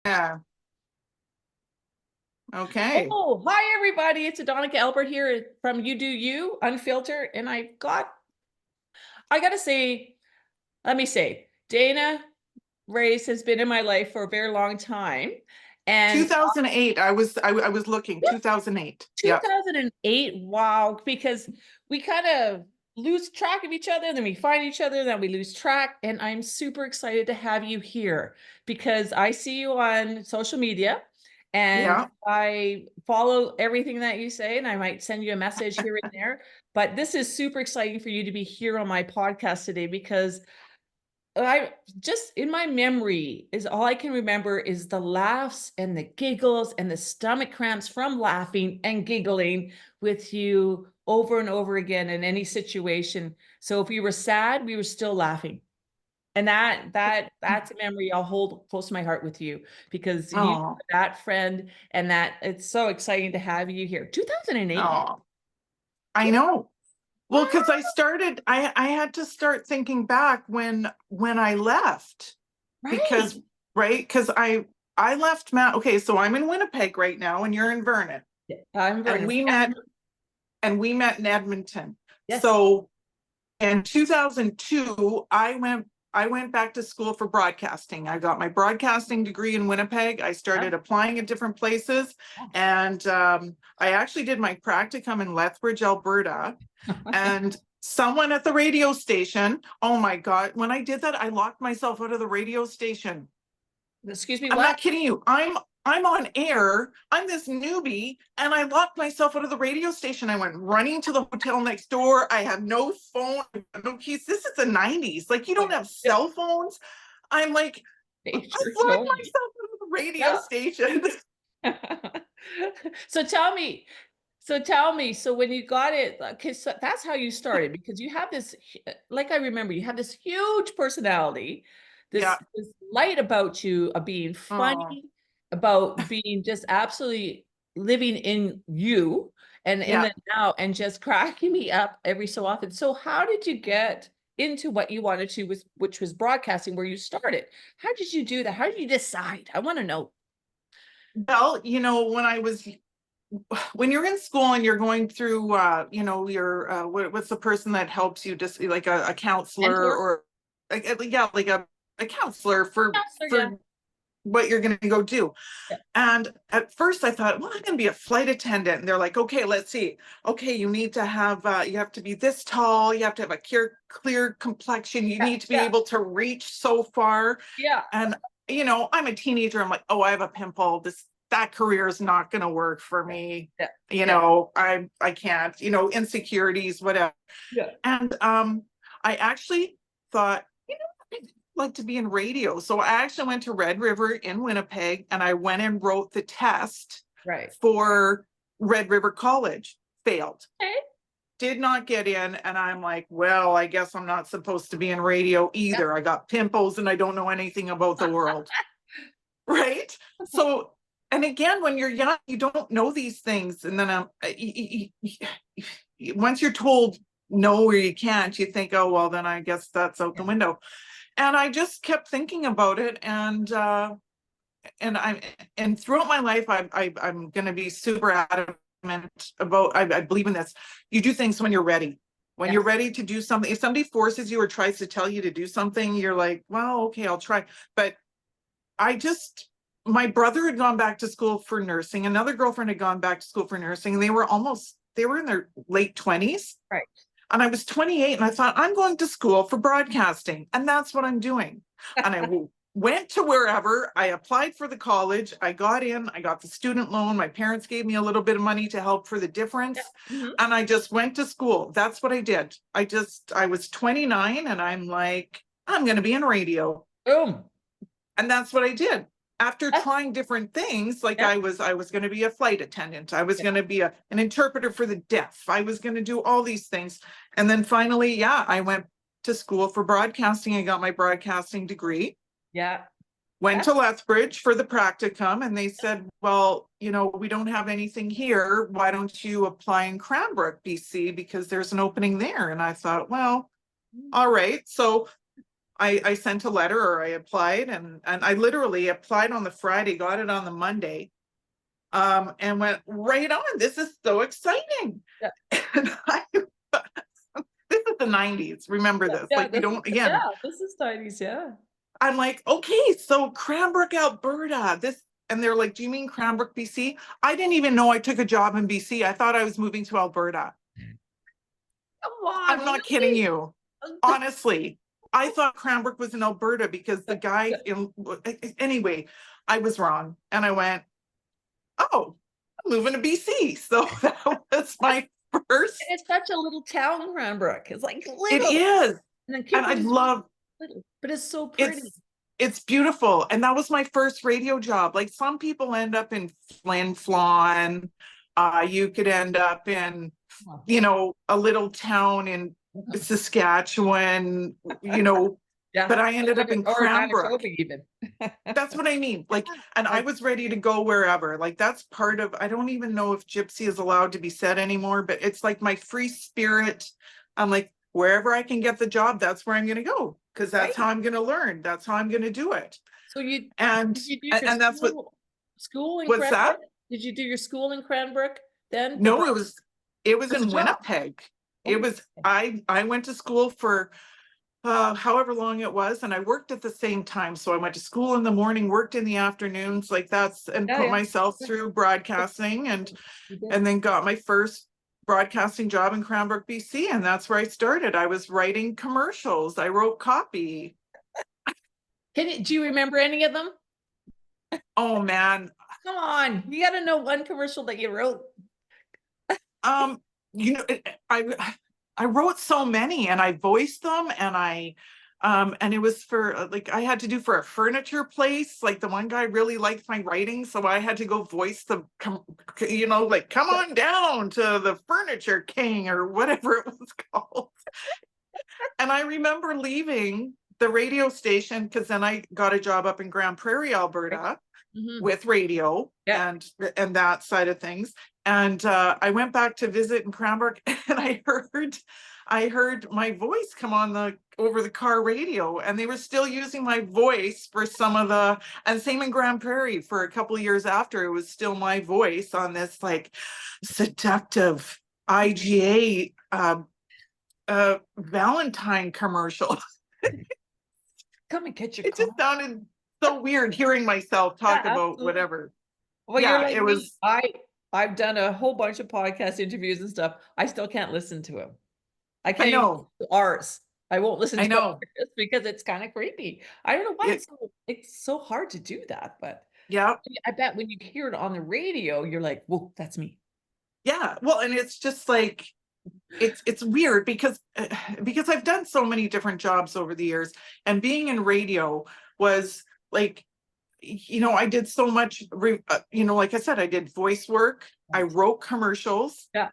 Yeah. Okay. Oh, hi everybody. It's Adonica Albert here from You Do You Unfiltered. And I gotta say, let me say, Dana Race has been in my life for a very long time. And 2008. I was looking 2008. Yeah. 2008, wow, because we kind of lose track of each other, then we find each other, then we lose track. And I'm super excited to have you here because I see you on social media and Yeah. I follow everything that you say, and I might send you a message here and there. But this is super exciting for you to be here on my podcast today because I just in my memory is all I can remember is the laughs and the giggles and the stomach cramps from laughing and giggling with you over and over again in any situation. So if we were sad, we were still laughing. And that's a memory I'll hold close to my heart with you because you Oh, that friend and that it's so exciting to have you here. 2008. oh, I know. Well, because Wow. I had to start thinking back when I left Right. because right because I left Matt. Okay, so I'm in Winnipeg right now, and you're in Vernon, I'm and Vernon. we met in Edmonton. Yes. So in 2002, I went back to school for broadcasting. I got my broadcasting degree in Winnipeg. I Yeah. started applying at different places, and I actually did my practicum in Lethbridge, Alberta. And someone at the radio station, oh my God, when I did that, I locked myself out of the radio station. Excuse me, I'm what? not kidding you. I'm on air. I'm this newbie, and I locked myself out of the radio station. I went running to the hotel next door. I have no phone, no keys. This is the 90s. Like, you don't Like, have cell phones. I'm like, I search locked only. myself out of the radio Yeah. station. So tell me, so when you got it, because that's how you started, because you have this, like I remember, you have this huge personality, Yeah. this light about you of being Oh, funny, about being just absolutely living in you and in yeah. the now and just cracking me up every so often. So how did you get into what you wanted to, which was broadcasting, where you started? How did you do that? How did you decide? I want to know. Well, when you're in school and you're going through, your what's the person that helps you, just like a counselor, Mentor? or yeah, like a counselor Counselor, yeah. for what you're going to go do. Yeah. And at first I thought, well, I'm going to be a flight attendant. And they're like, okay, let's see. Okay, you have to be this tall. You have to have a clear complexion. You Yeah. need to be Yeah. able to reach so far. Yeah. And, I'm a teenager. I'm like, oh, I have a pimple. That career is not going to work for me. Yeah. You Yeah. know, I can't, insecurities, whatever. Yeah. And I actually thought, I'd like to be in radio. So I actually went to Red River in Winnipeg, and I went and wrote the test Right. for Red River College. Failed. Okay. Did not get in. And I'm like, well, I guess I'm not supposed to be in radio Yeah. either. I got pimples and I don't know anything about the world. Right. So, and again, when you're young, you don't know these things. And then once you're told no or you can't, you think, oh, well, then I guess that's out the Yeah. window. And I just kept thinking about it, and throughout my life, I'm going to be super adamant about. I believe in this. You do things when you're ready. When you're Yes. ready to do something, if somebody forces you or tries to tell you to do something, you're like, well, okay, I'll try. But my brother had gone back to school for nursing. Another girlfriend had gone back to school for nursing, and they were in their late 20s. Right. And I was 28, and I thought, I'm going to school for broadcasting, and that's what I'm doing. And I went to wherever. I applied for the college. I got in. I got the student loan. My parents gave me a little bit of money to help for the Yeah. difference. Mhm. And I just went to school. That's what I did. I was 29, and I'm like, I'm going to be in radio. Boom. And that's what I did. After That's, trying different things, like yeah. I was going to be a flight attendant. I was Yeah. going to be an interpreter for the deaf. I was going to do all these things. And then finally, yeah, I went to school for broadcasting. I got my broadcasting degree, Yeah. went Yeah. to Lethbridge for the practicum, and they said, well, we don't have anything here. Why don't you apply in Cranbrook, BC, because there's an opening there? And I thought, well, all right. So I sent a letter, or I applied, and I literally applied on the Friday, got it on the Monday, and went right on. This is so exciting. Yeah. And this is the 90s. Remember this. Yeah, Like, we don't, again, this is 90s, yeah. I'm like, okay, so Cranbrook, Alberta, this, and they're like, do you mean Cranbrook, BC? I didn't even know I took a job in BC. I thought I was moving to Alberta. Come on, I'm not kidding really? you. Honestly, I thought Cranbrook was in Alberta because the guy in, anyway, I was wrong. And I went, oh, I'm moving to BC. So that was my first. It's such a little town, Cranbrook. It's like It little. is. And then And I love little, but it's so pretty. it's beautiful. And that was my first radio job. Like, some people end up in Flin Flon. You could end up in, you know, a little town in Saskatchewan, you know, Yeah. but I ended up in Or Cranbrook. Manitoba even. That's what I mean. Like, and I was ready to go wherever. Like, that's part of, I don't even know if gypsy is allowed to be said anymore, but it's like my free spirit. I'm like, wherever I can get the job, that's where I'm going to go, because that's how I'm going to learn. That's how I'm going to do it. So did you do your and that's what, school in what's Cranbrook? that? Did you do your school in Cranbrook then? No, it was As a in job? Winnipeg. It was, I went to school for however long it was, and I worked at the same time. So I went to school in the morning, worked in the afternoons, like that's, and Yeah, put yeah. myself through broadcasting, and You did. then got my first broadcasting job in Cranbrook, BC, and that's where I started. I was writing commercials. I wrote copy. Do you remember any of them? Oh man. Come on, you got to know one commercial that you wrote. You know, I wrote so many, and I voiced them, and it was for like, I had to do for a furniture place. Like, the one guy really liked my writing, so I had to go voice the, you know, like, come on down to the Furniture King or whatever it was called. And I remember leaving the radio station, because then I got a job up in Grand Prairie, Alberta, with radio and that side of things. And I went back to visit in Cranbrook, and I heard my voice come on over the car radio, and they were still using my voice for some of the, and same in Grand Prairie for a couple of years after, it was still my voice on this like seductive IGA Valentine commercial. Come and get your It just sounded so weird hearing myself talk about whatever. Well, yeah, you're like it was. I've done a whole bunch of podcast interviews and stuff. I still can't listen to them. I can't know. even listen to ours. I won't listen to ours because it's kind of creepy. I don't know why it's so hard to do that, but yeah, I bet when you hear it on the radio, you're like, whoa, that's me. Yeah, well, and it's just like, it's weird because I've done so many different jobs over the years, and being in radio was like, you know, I did so much, you know, like I said, I did voice work, I wrote commercials. Yeah.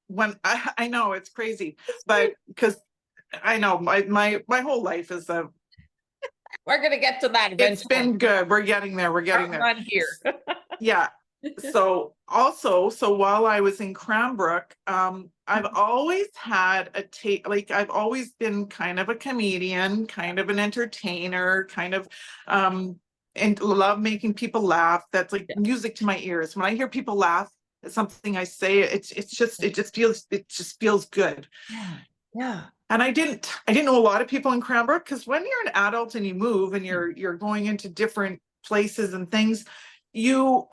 When I know it's crazy, but because I know my whole life is a. We're gonna get to that eventually. It's been good. We're getting there. We're getting there. Not here. Yeah. So while I was in Cranbrook, I've always had I've always been kind of a comedian, kind of an entertainer, kind of, and love making people laugh. That's like music to my ears. When I hear people laugh at something I say, it just feels good. Yeah. And I didn't know a lot of people in Cranbrook, because when you're an adult and you move and you're going into different places and things, you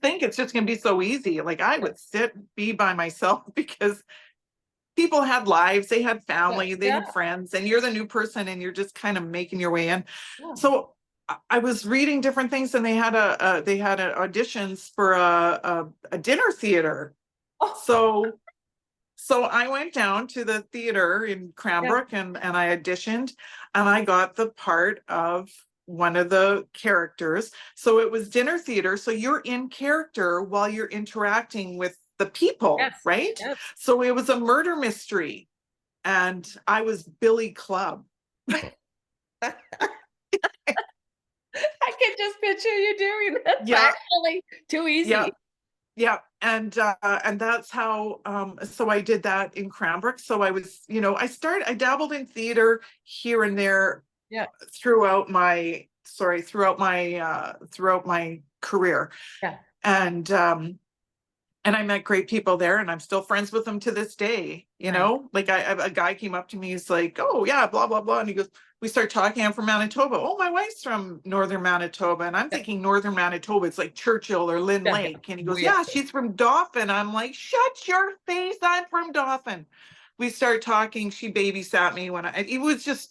think it's just going to be so easy. Like, I would be by myself, because people had lives, they had family, they had friends, and you're the new person, and you're just kind of making your way in. So I was reading different things, and they had auditions for a dinner theater. So I went down to the theater in Cranbrook, and I auditioned, and I got the part of one of the characters. So it was dinner theater. So you're in character while you're interacting with the people, right? Yes. So it was a murder mystery, and I was Billy Clubb. I can just picture you doing that. Yeah. Actually, too easy. Yeah, and that's how so I did that in Cranbrook. So I was, I dabbled in theater here and there Yeah, throughout my career. yeah, And I met great people there, and I'm still friends with them to this day. nice. Like a guy came up to me, he's like, "Oh yeah, blah blah blah," and he goes, "We start talking. I'm from Manitoba. Oh, my wife's from northern Manitoba," and I'm Yeah, thinking northern Manitoba, it's like Churchill or Lynn yeah, yeah. Lake, and he goes, Way up "Yeah, there. she's from Dauphin." I'm like, "Shut your face! I'm from Dauphin." We start talking. She babysat me when it was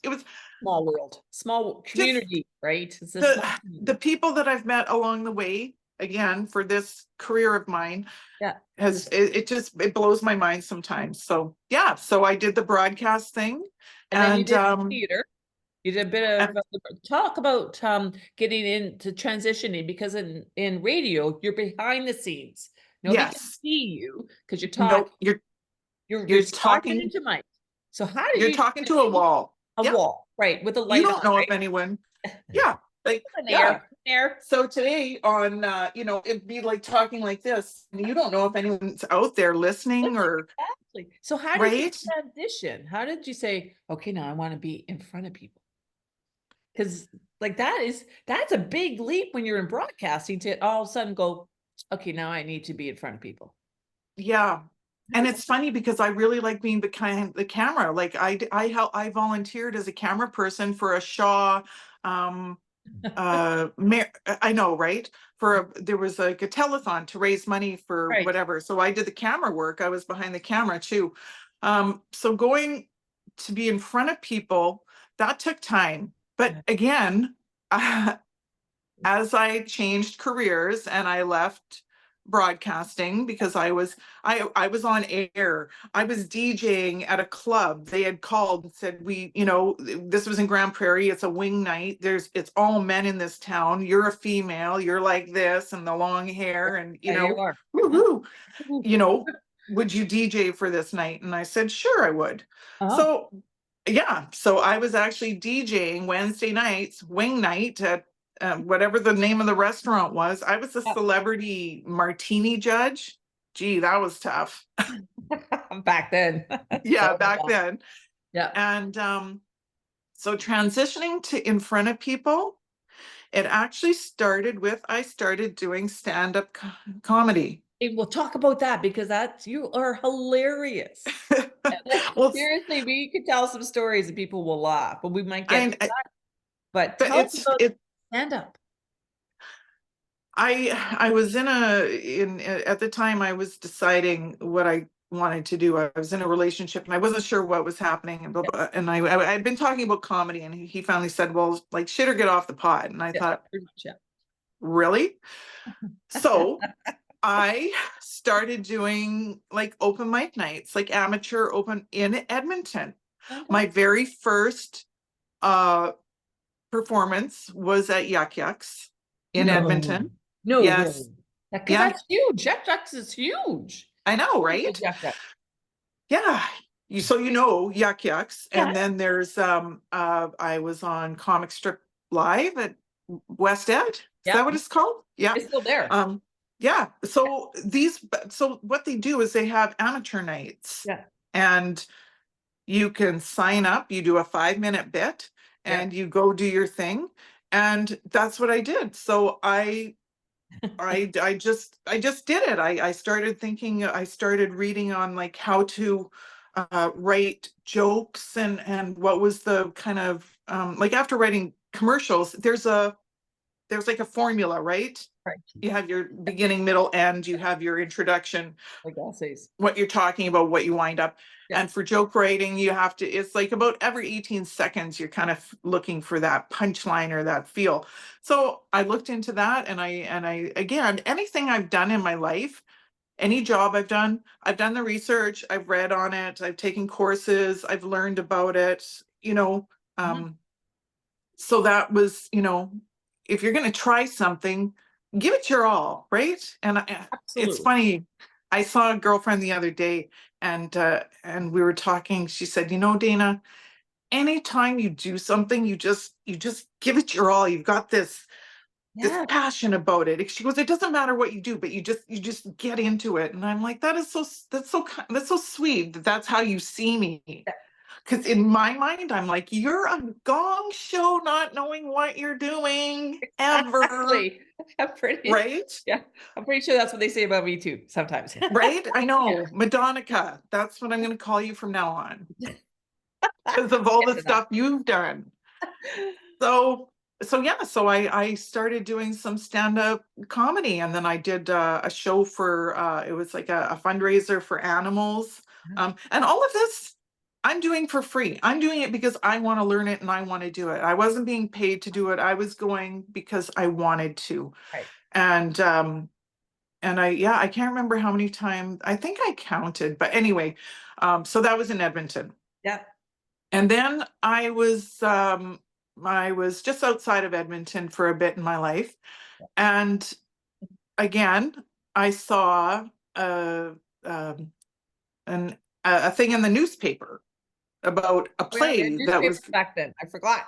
Small world, small just community, right? It's a the small the community. people that I've met along the way. Again, for this career of mine, Yeah. it blows my mind sometimes. So yeah, so I did the broadcast thing, And then you and did theater. You did a bit of and talk about getting into transitioning, because in radio you're behind the scenes. Nobody can yes, see you because you're talking. no, you're You're you're talking talking into mic. So how did you're you talking to a wall. a Yep, wall, right, with a you light on, don't know if right? anyone. Yeah, like An yeah. air. So today on it'd be like talking like this, and you don't know if anyone's out there listening Listen, or exactly. So how did you right. transition? How did you say, okay, now I want to be in front of people? Because like that's a big leap when you're in broadcasting to all of a sudden go, okay, now I need to be in front of people. Yeah. How And did it's funny because I really like being behind the camera. Like I volunteered as a camera person for a Shaw I know, right? There was like a telethon to raise money for right. whatever. So I did the camera work. I was behind the camera too. So going to be in front of people, that took time. But Yeah. again, as I changed careers and I left broadcasting because I was on air. I was DJing at a club. They had called and said, this was in Grand Prairie, it's a wing night. It's all men in this town. You're a female, you're like this and the long hair and Yeah, you are. woohoo, you know, would you DJ for this night? And I said, sure, I would. Oh, So yeah, so I was actually DJing Wednesday nights, wing night at whatever the name of the restaurant was. I was a yeah. celebrity martini judge. Gee, that was tough. Back then. Yeah, So back yeah. then. Yeah. And so transitioning to in front of people, it actually started with I started doing stand-up comedy. Hey, we'll talk about that because you are hilarious. Like, Well, seriously, we could tell some stories and people will laugh, but we might get to I, that. But but tell us it's about it stand up. I was in at the time I was deciding what I wanted to do. I was in a relationship and I wasn't sure what was happening and blah, Yeah, blah, and I had been talking about comedy and he finally said, "Well, like shit or get off the pot." And I yeah, thought, pretty much, yeah. "Really?" So I started doing like open mic nights, like amateur open in Edmonton. My Fantastic. very first uh performance was at Yuck Yucks in No, Edmonton. no Yes. way. Because Yeah, that's huge. Jack Jacks is huge. I know, Who did right? Jack Jack? Yeah. So Yuck Yucks. Yeah, And then there's I was on Comic Strip Live at West Ed. Is yeah. that what it's called? Yeah. It's still there. Um yeah. So what they do is they have amateur nights Yeah, and you can sign up, you do a 5-minute bit yeah. and you go do your thing. And that's what I did. So I just did it. I started thinking, I started reading on like how to write jokes and what was the kind of like after writing commercials, there's like a formula, right? Right. You have your beginning, middle, end, you have your introduction, Like essays. what you're talking about, what you wind up. Yeah. And for joke writing, you have to, it's like about every 18 seconds, you're kind of looking for that punchline or that feel. So I looked into that and I, again, anything I've done in my life, any job I've done the research, I've read on it, I've taken courses, I've learned about it, Mhm. um, so that was, if you're going to try something, give it your all, right? And it's Absolutely. funny. I saw a girlfriend the other day, and we were talking. She said, Dana, anytime you do something, you just give it your all. You've got this this Yeah. passion about it. She goes, it doesn't matter what you do, but you just get into it. And I'm like, that's so sweet that that's how you see me. Because in my mind, I'm like, you're a gong show, not knowing what you're doing ever. Exactly. I'm pretty, Right? yeah, I'm pretty sure that's what they say about me too, sometimes. Right? I Yeah. know. Madonica. That's what I'm going to call you from now on because of all the Good enough. stuff you've done. So, so I started doing some stand-up comedy, and then I did a show for it was like a fundraiser for animals. And all of this I'm doing for free. I'm doing it because I want to learn it and I want to do it. I wasn't being paid to do it. I was going because I wanted to. Right. And I can't remember how many times. I think I counted, but anyway, so that was in Edmonton. Yeah. And then I was just outside of Edmonton for a bit in my life. And again, I saw um, an, a thing in the newspaper about a We had play that was, newspapers back then. I forgot.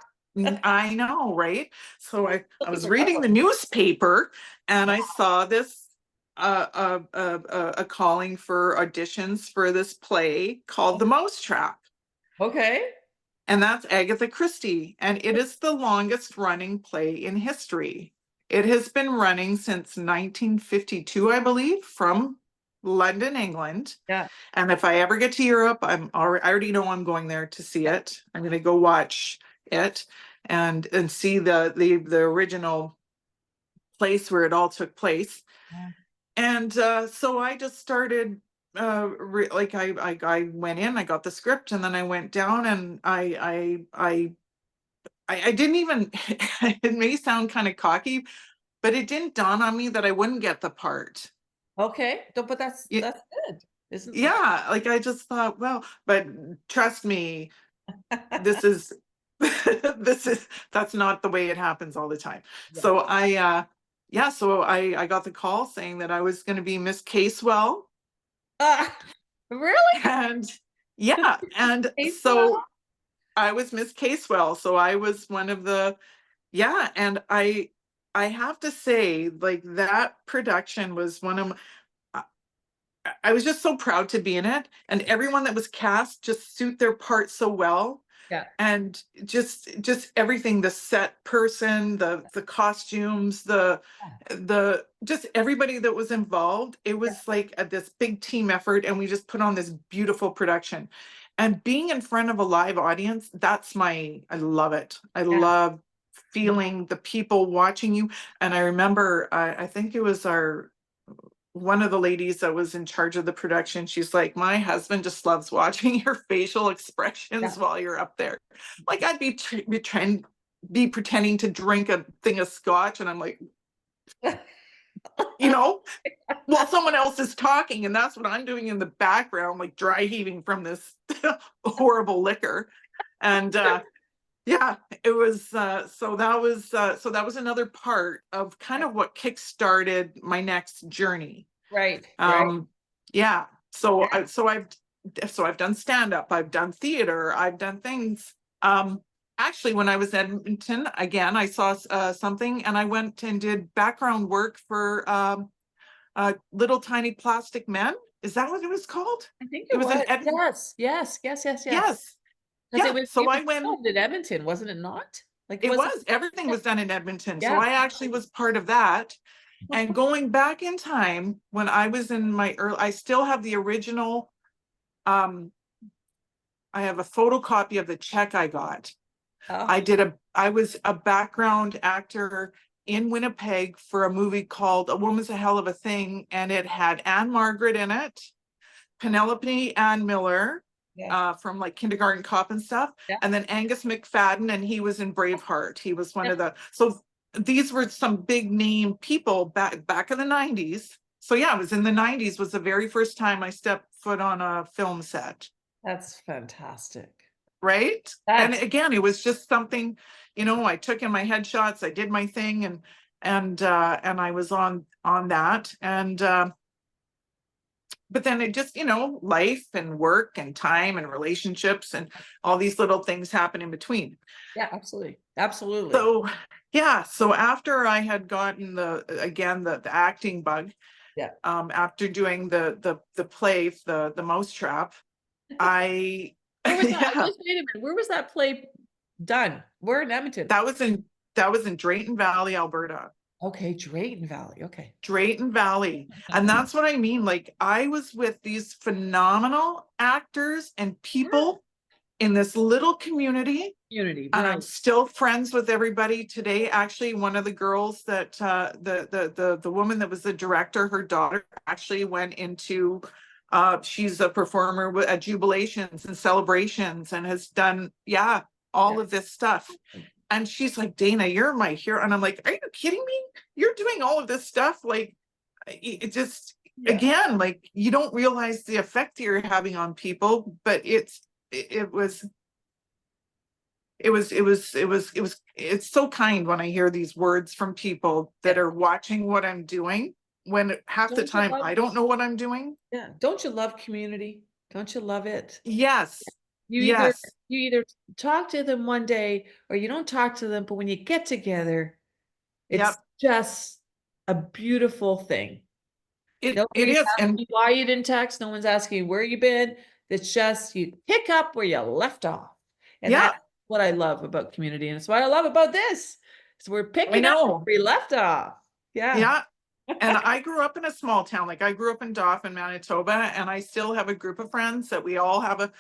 I know, right? So I Looking was for reading the trouble. newspaper and I saw this a calling for auditions for this play called The Mousetrap. Okay. And that's Agatha Christie. And it is the longest running play in history. It has been running since 1952, I believe, from London, England. Yeah. And if I ever get to Europe, I already know I'm going there to see it. I'm going to go watch it and see the original place where it all took place. Yeah. And so I just started I went in, I got the script, and then I went down and I didn't even it may sound kind of cocky, but it didn't dawn on me that I wouldn't get the part. Okay. But Y- that's good. Isn't Yeah, like I just thought, well, but trust me, this is that's not the way it happens all the time. Yeah. So I got the call saying that I was going to be Miss Casewell. Really? And yeah, and Hey, so I was Miss Casewell. So I was one of the, yeah, and I have to say, like that production was one of I was just so proud to be in it, and everyone that was cast just suit their part so well. Yeah. And just everything, the set person, the costumes, the just everybody that was involved, it Yeah. was like this big team effort, and we just put on this beautiful production. And being in front of a live audience, I love it. I Yeah. love feeling the people watching you. And I remember I think it was our one of the ladies that was in charge of the production, she's like, my husband just loves watching your facial expressions Yeah. while you're up there. Like I'd be pretending to drink a thing of scotch, and I'm like, you know, while someone else is talking, and that's what I'm doing in the background, like dry heaving from this horrible liquor. And yeah, it was so that was another part of kind of what kickstarted my next journey. Right. Right. Um, yeah. So Yeah. I've done stand up, I've done theater, I've done things. Actually, when I was in Edmonton, again, I saw something, and I went and did background work for Little Tiny Plastic Men. Is that what it was called? I think It it was in was. Edmonton. Yes. Yes. Yes. Yes. Yes. Yes. Because Yeah. it So I was went. filmed in Edmonton, wasn't it not? Like It was it? was, everything was done in Edmonton. So Yeah. I actually was part of that. And going back in time, when I was in my early, I still have the original. Um, I have a photocopy of the check I got. Oh, I was a background actor in Winnipeg for a movie called A Woman's a Hell of a Thing, and it had Anne Margaret in it, Penelope Ann Miller, yeah. from like Kindergarten Cop and stuff, Yeah. and then Angus McFadden, and he was in Braveheart. He was one Yeah. of the, so these were some big name people back in the 90s. So yeah, it was in the 90s was the very first time I stepped foot on a film set. That's fantastic. Right. And That's again, it was just something, I took in my headshots, I did my thing, and I was on that. And but then it just, life and work and time and relationships and all these little things happen in between. Yeah, absolutely. Absolutely. So yeah, so after I had gotten the acting bug, Yeah. after doing the play, the Mousetrap, I Where was that? yeah, Just wait a minute. Where was that play done? Where in Edmonton? that was in Drayton Valley, Alberta. Okay, Drayton Valley. Okay. Drayton Valley. And that's what I mean. Like, I was with these phenomenal actors and people in this little community, Community, and right. I'm still friends with everybody today. Actually, one of the girls that the woman that was the director, her daughter actually went into she's a performer at jubilations and celebrations and has done all of this stuff. And she's like, Dana, you're my hero. And I'm like, are you kidding me? You're doing all of this stuff. Like, it just, again, like, you don't realize the effect you're having on people, but it's so kind when I hear these words from people that are watching what I'm doing, when half the time I don't know what I'm doing. Yeah. Don't you love community? Don't you love it? Yes. You Yes. either talk to them one day or you don't talk to them, but when you get together, it's Yep. just a beautiful thing. It Nobody's is. asking And you why you didn't text. No one's asking you where you been. It's just you pick up where you left off. And yeah, that's what I love about community. And it's what I love about this. So we're I picking up know. where we left off. Yeah. Yeah. And I grew up in a small town. Like, I grew up in Dauphin, Manitoba, and I still have a group of friends that we all have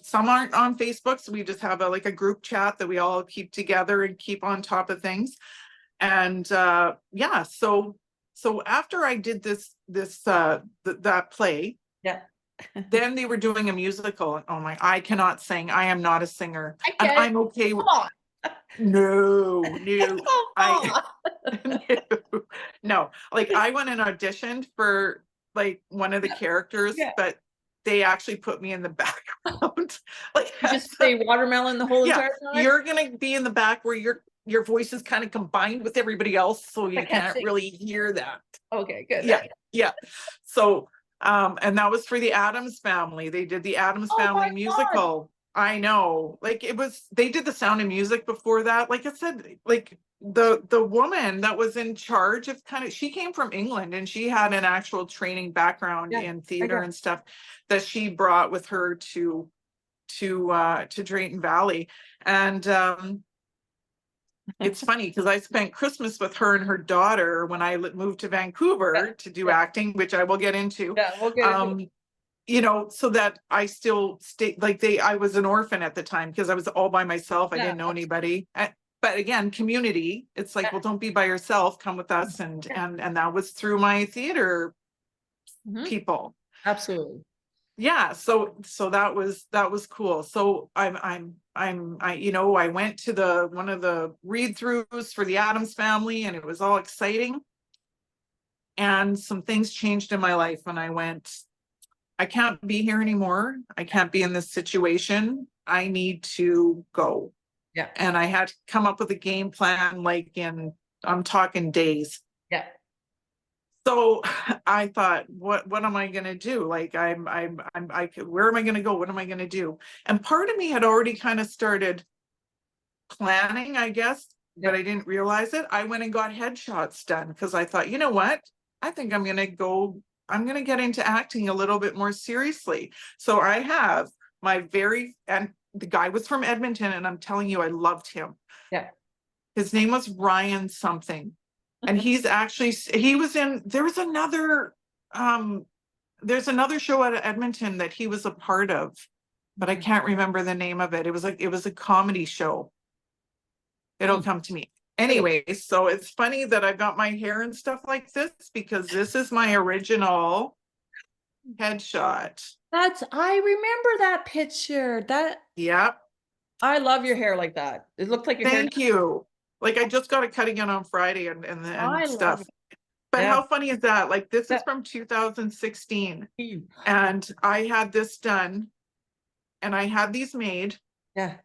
some aren't on Facebook, so we just have a group chat that we all keep together and keep on top of things. And so after I did that play, Yeah. then they were doing a musical. And oh my, I cannot sing. I am not a singer. I And can't. I'm okay with Come on. no, Come I on. no, like, I went and auditioned for like one of the characters, Yeah. but they actually put me in the background. Like, You just say watermelon the whole yeah, entire time? you're gonna be in the back where your voice is kind of combined with everybody else, so I you can't can't sing. really hear that. Okay, good. Yeah. So and that was for the Addams Family. They did the Addams Oh my Family God. musical. I know. Like, they did The Sound of Music before that. Like I said, like, the woman that was in charge of she came from England, and she had an actual training background Yeah, in I theater get it. and stuff that she brought with her to Drayton Valley. And it's funny because I spent Christmas with her and her daughter when I moved to Vancouver to do acting, which I will get into. Yeah, we'll get into it. So that I still stay, like, I was an orphan at the time because I was all by myself. I Yeah, didn't know anybody. But again, community, it's like, well, don't be by yourself, come with us. And that was through my theater people. Absolutely. Yeah, so that was cool. So I went to one of the read-throughs for the Addams Family, and it was all exciting. And some things changed in my life when I went, I can't be here anymore. I can't be in this situation. I need to go. Yeah. And I had to come up with a game plan, like, I'm talking days. Yeah. So I thought, what am I going to do? Like, where am I going to go? What am I going to do? And part of me had already kind of started planning, I guess, but I didn't realize it. I went and got headshots done because I thought, you know what? I think I'm going to get into acting a little bit more seriously. So I have and the guy was from Edmonton, and I'm telling you, I loved him. Yeah. His name was Ryan something. And there's another show out of Edmonton that he was a part of, but I can't remember the name of it. It was a comedy show. It'll come to me. Anyway, so it's funny that I've got my hair and stuff like this, because this is my original headshot. I remember that picture. Yep. I love your hair like that. It looked like your hair. Thank you. Like, I just got it cut again on Friday and I stuff. love it. But Yeah. how funny is that? Like, this is Yeah. from 2016. And I had this done, and I had these made, Yeah.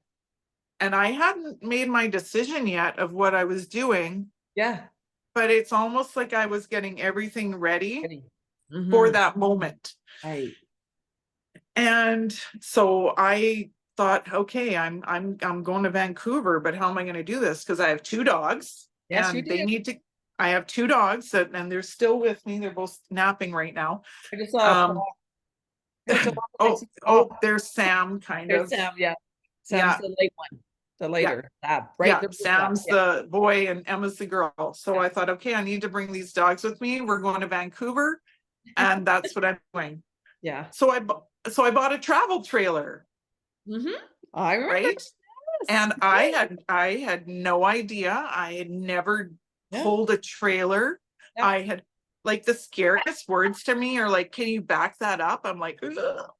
and I hadn't made my decision yet of what I was doing, Yeah. but it's almost like I was getting everything ready for Mhm. that moment. Right. And so I thought, okay, I'm going to Vancouver, but how am I going to do this? Because I have two dogs Yes, you and they did. need to. I have two dogs and they're still with me. They're both napping right now. I just saw a Um, prop. There's a lot of I oh, see oh, prop. there's Sam, kind There's of. Sam, yeah. Sam's Yeah, the late one, the yeah, later lab, right? yeah. The first lab, Sam's yeah. the boy and Emma's the girl. So Yeah. I thought, okay, I need to bring these dogs with me. We're going to Vancouver, and that's what I'm doing. Yeah. So I bought a travel trailer, Mhm. I remember. right? Yes. And I had no idea. I had never Yeah. pulled a trailer. Yeah. I had like the scariest words to me are like, can you back that up? I'm like, ugh,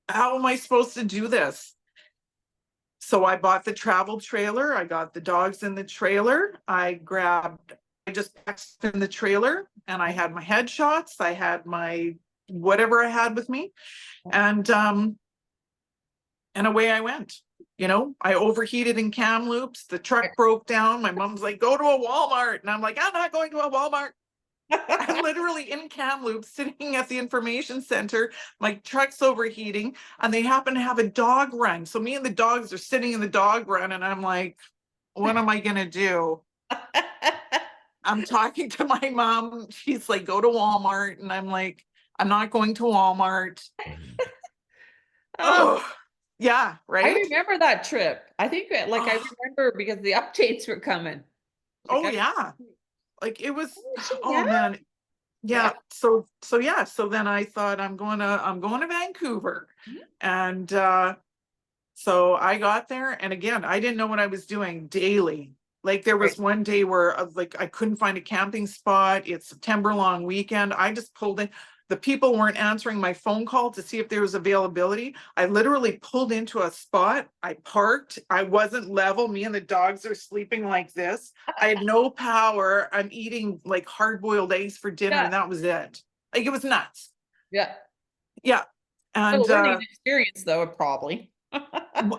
how am I supposed to do this? So I bought the travel trailer. I got the dogs in the trailer. I just packed in the trailer and I had my headshots. I had my whatever I had with me. And away I went. You know, I overheated in Kamloops. The truck broke down. My mom's like, go to a Walmart. And I'm like, I'm not going to a Walmart. I'm literally in Kamloops sitting at the information center. My truck's overheating and they happen to have a dog run. So me and the dogs are sitting in the dog run and I'm like, what am I going to do? I'm talking to my mom. She's like, go to Walmart. And I'm like, I'm not going to Walmart. Oh, Oh, yeah, I right. remember that trip. I think like I Oh, remember because the updates were coming. Like oh yeah. Like it was, oh, she, oh yeah. man. Yeah. Yeah. So yeah. So then I thought I'm going to Vancouver. Mhm. And so I got there and again, I didn't know what I was doing daily. Like there Right. was one day where like I couldn't find a camping spot. It's September long weekend. I just pulled in. The people weren't answering my phone call to see if there was availability. I literally pulled into a spot. I parked. I wasn't level. Me and the dogs are sleeping like this. I had no power. I'm eating like hard-boiled eggs for dinner, Yeah. and that was it. Like it was nuts. Yeah. Yeah. A And learning experience though, probably.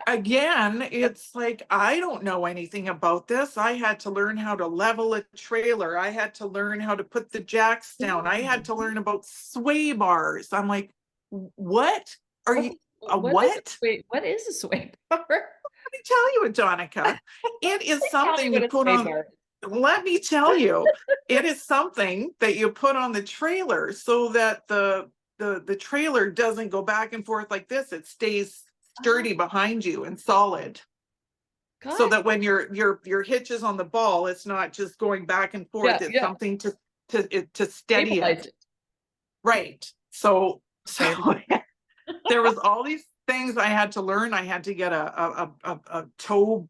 again, it's like I don't know anything about this. I had to learn how to level a trailer. I had to learn how to put the jacks down. I had to learn about sway bars. I'm like, what are What you a what is what? wait, what is a sway bar? Let me tell you, Donica. It is Tell me something you what a put sway on. bar is. Let me tell you, it is something that you put on the trailer so that the trailer doesn't go back and forth like this. It stays Oh, sturdy behind you and solid. So God. that when your hitch is on the ball, it's not just going back and forth. Yeah, It's yeah. something to steady Stabilize it. it. Right. So Okay. there was all these things I had to learn. I had to get a tow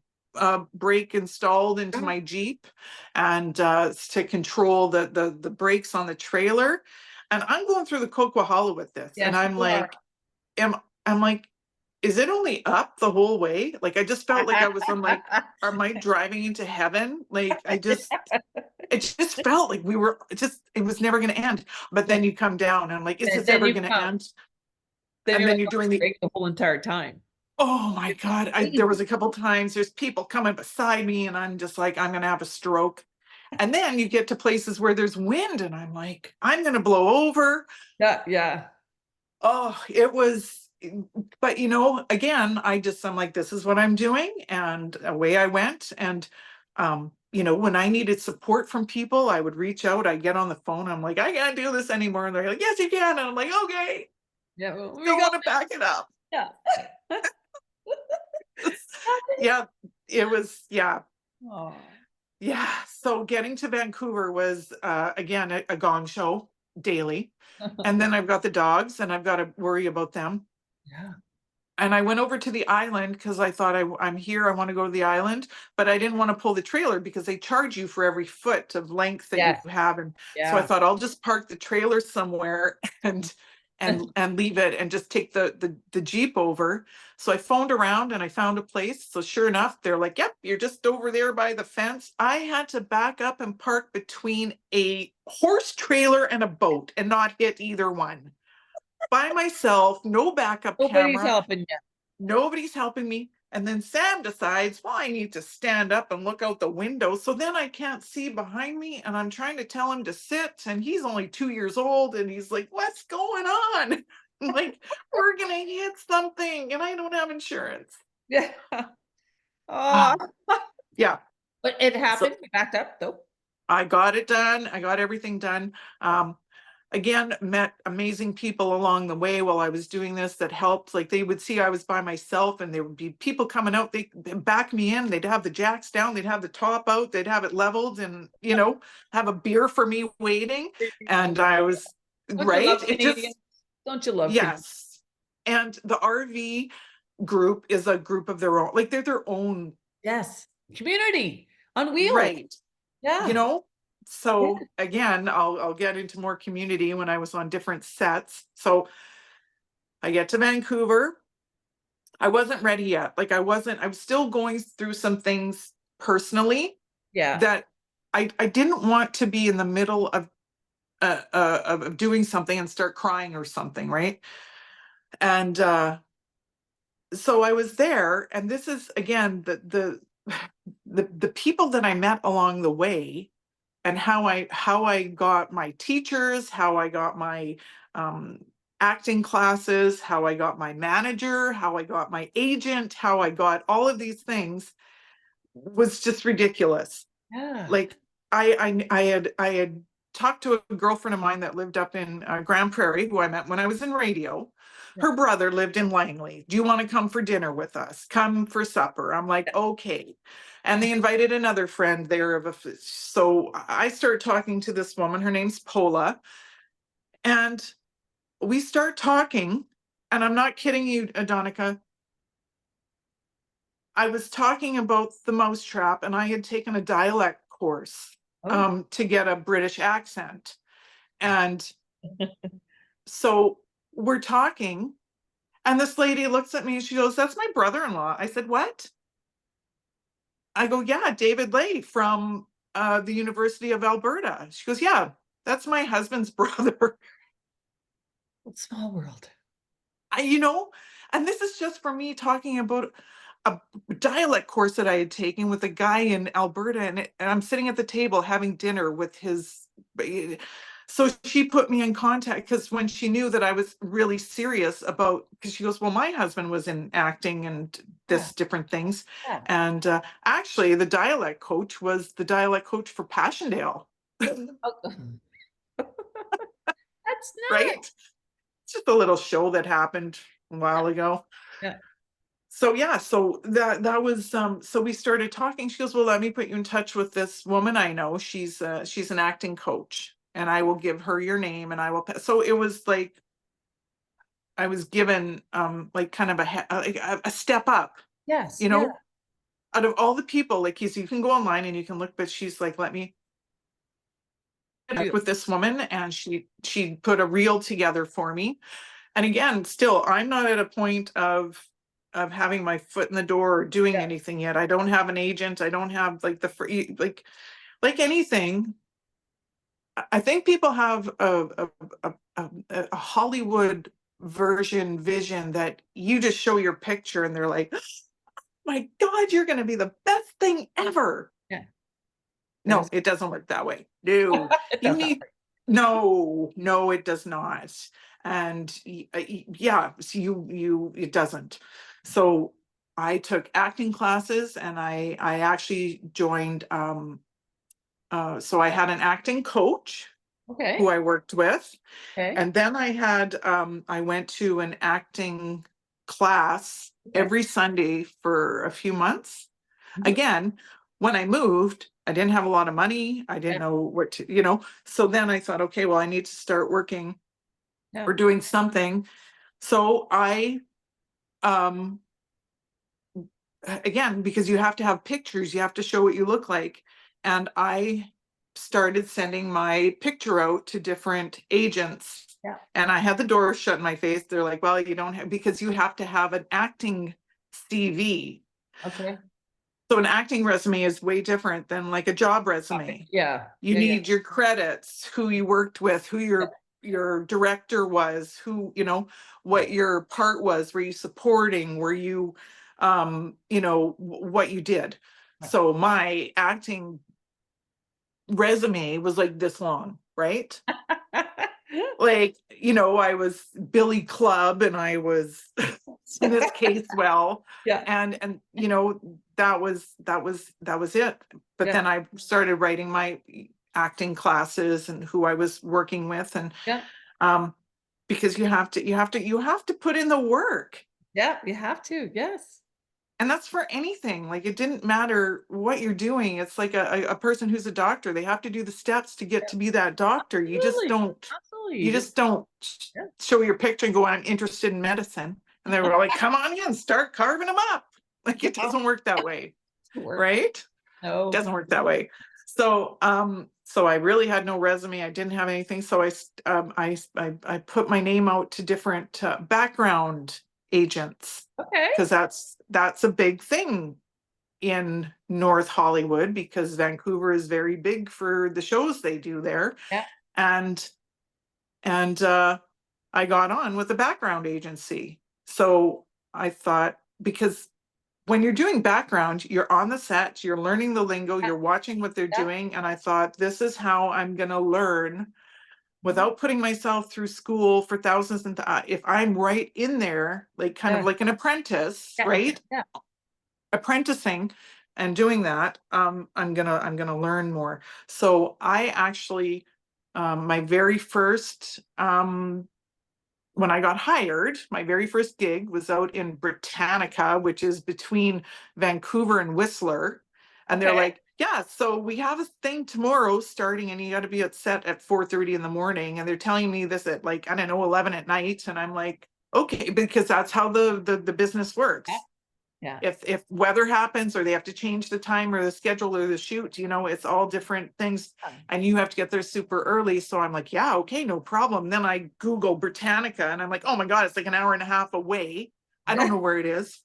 brake installed into Yeah. my Jeep and to control the brakes on the trailer. And I'm going through the Coquihalla with this, and Yes, you are. am I'm like, is it only up the whole way? Like I just felt like I was on like, am I driving into heaven? Like it just felt like it was never going to end. But Yeah. then you come down and I'm like, is And this then ever you going to come. end? Then And you're then like you're on doing the the, break the whole entire time. oh my It's God. There was crazy. a couple times there's people coming beside me and I'm just like, I'm going to have a stroke. And then you get to places where there's wind and I'm like, I'm going to blow over. Yeah, yeah. Oh, it was, but again, I'm like, this is what I'm doing. And away I went. And, when I needed support from people, I would reach out, I get on the phone. I'm like, I can't do this anymore. And they're like, yes, you can. And I'm like, okay, Yeah, well, we don't got want to back it up. yeah. Yeah, it was, yeah. Oh, Yeah. So getting to Vancouver was, again, a gong show daily. And then I've got the dogs and I've got to worry about them. yeah. And I went over to the island because I thought I'm here. I want to go to the island, but I didn't want to pull the trailer because they charge you for every foot of length that you Yes, have. And so I yeah. thought I'll just park the trailer somewhere and leave it and just take the Jeep over. So I phoned around and I found a place. So sure enough, they're like, yep, you're just over there by the fence. I had to back up and park between a horse trailer and a boat and not hit either one by myself, no backup Nobody's camera. helping you. Nobody's helping me. And then Sam decides, well, I need to stand up and look out the window. So then I can't see behind me. And I'm trying to tell him to sit. And he's only 2 years old. And he's like, what's going on? I'm like, we're going to hit something. And I don't have insurance. Yeah. Oh, Yeah. but it So happened. You backed up though. I got it done. I got everything done. Again, met amazing people along the way while I was doing this that helped. Like they would see I was by myself and there would be people coming out. They'd back me in. They'd have the jacks down. They'd have the top out. They'd have it leveled and, have a beer for me waiting. There you go. And I was, Don't you right? love It Canadians? just, Don't you love Canadians? yes. And the RV group is a group of their own. Like they're their own, Yes. Community on wheels. right? Yeah. So again, I'll get into more community when I was on different sets. So I get to Vancouver. I wasn't ready yet. Like I was still going through some things personally Yeah. that I didn't want to be in the middle of doing something and start crying or something, right? And so I was there, and this is again the people that I met along the way, and how I got my teachers, how I got my acting classes, how I got my manager, how I got my agent, how I got all of these things was just ridiculous. Yeah. Like I had talked to a girlfriend of mine that lived up in Grand Prairie, who I met when I was in radio. Yeah. Her brother lived in Langley. Do you want to come for dinner with us? Come for supper. I'm like, okay. And they invited another friend there so I started talking to this woman. Her name's Pola. And we start talking, and I'm not kidding you, Adonica. I was talking about the mousetrap, and I had taken a dialect course to get a British accent. And so we're talking, and this lady looks at me and she goes, that's my brother-in-law. I said, what? I go, yeah, David Lay from the University of Alberta. She goes, yeah, that's my husband's brother. Small world. And this is just for me talking about a dialect course that I had taken with a guy in Alberta, and I'm sitting at the table having dinner with his. So she put me in contact, because when she knew that I was really serious about, because she goes, well, my husband was in acting and this different things. Yeah. And actually the dialect coach was the dialect coach for Passchendaele. Oh. That's Right? nice. It's just a little show that happened a while ago. Yeah. So yeah, so that was so we started talking. She goes, well, let me put you in touch with this woman I know. She's an acting coach, and I will give her your name, and I will so it was like I was given like kind of a step up. Yes. Out of all the people, like you can go online and you can look, but she's like, let me connect with this woman, and she put a reel together for me. And again, still, I'm not at a point of having my foot in the door or doing anything yet. I don't have an agent. I don't have like the free, like anything. I think people have a Hollywood vision that you just show your picture and they're like, my God, you're going to be the best thing ever. Yeah. No, it doesn't work that way. No, no, it does not. And yeah, so it doesn't. So I took acting classes, and I actually joined, so I had an acting coach who I worked with. And then I went to an acting class every Sunday for a few months. Again, when I moved, I didn't have a lot of money. I didn't know what to, so then I thought, okay, well, I need to start working or doing something. So I, again, because you have to have pictures, you have to show what you look like. And I started sending my picture out to different agents. Yeah. And I had the door shut in my face. They're like, well, you don't have, because you have to have an acting CV. Okay. So an acting resume is way different than like a job resume. Yeah. You need your credits, who you worked with, who your director was, who, what your part was. Were you supporting? Were you you know, what you did. Right. So my acting resume was like this long, right? Like, you know, I was Billy Club and I was Miss Casewell, Yeah, and you know, that was it. But yeah, then I started writing my acting classes and who I was working with, and yeah, um because you have to put in the work. yeah, you have to, yes. And that's for anything. Like, it didn't matter what you're doing. It's like a person who's a doctor. They have to do the steps to get to be that doctor. You just Absolutely, don't absolutely, you just don't yeah. show your picture and go, I'm interested in medicine. And they were like, come on in, start carving them up. Like, it doesn't work that way, Work. right? No. Doesn't work that way. So I really had no resume. I didn't have anything. So I put my name out to different background agents, Okay. because that's a big thing in North Hollywood, because Vancouver is very big for the shows they do there. Yeah. And and I got on with the background agency. So I thought, because when you're doing background, you're on the set, you're learning the lingo, Yeah. you're watching what they're Yeah. doing. And I thought, this is how I'm going to learn Mhm. without putting myself through school for thousands. And if I'm right in there, like kind of Yeah. like an apprentice, Yeah. right? Yeah. Apprenticing and doing that, I'm gonna learn more. So I actually, my very first, when I got hired, my very first gig was out in Britannica, which is between Vancouver and Whistler. And they're Okay. like, yeah, so we have a thing tomorrow starting, and you got to be at set at 4:30 in the morning. And they're telling me this at, like, I don't know, 11 at night. And I'm like, okay, because that's how the business Yeah. works. Yeah. If weather happens, or they have to change the time or the schedule or the shoot, you know, it's all different things, and you have to get there super early. So I'm like, yeah, okay, no problem. Then I Google Britannica and I'm like, oh my God, it's like an hour and a half away. I don't know where it is.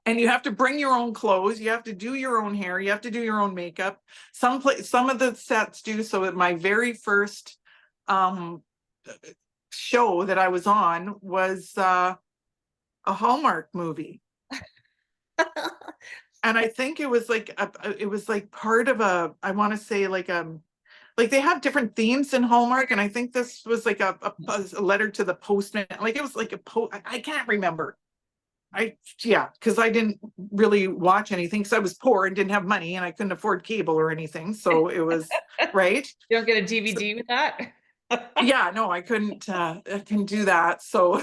And you have to bring your own clothes, you have to do your own hair, you have to do your own makeup. Some of the sets do. So at my very first um show that I was on was a Hallmark movie. And I think it was like it was like part of a, I want to say, like they have different themes in Hallmark, and I think this was like a letter to the postman. Like, it was like I can't remember. Yeah, because I didn't really watch anything, because I was poor and didn't have money and I couldn't afford cable or anything. So it was right. You don't get a So, DVD with that? yeah, no, I couldn't do that. So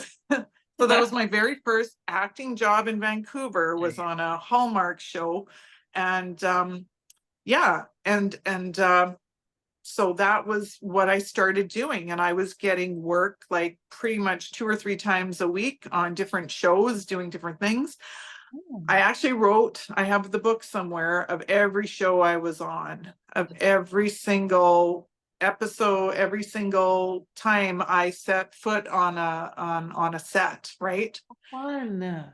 so that was my very first acting job in Vancouver, was on a Hallmark show. And yeah, and so that was what I started doing. And I was getting work like pretty much 2 or 3 times a week on different shows, doing different things. I actually I have the book somewhere of every show I was on, of every single episode, every single time I set foot on a set, right? Fun.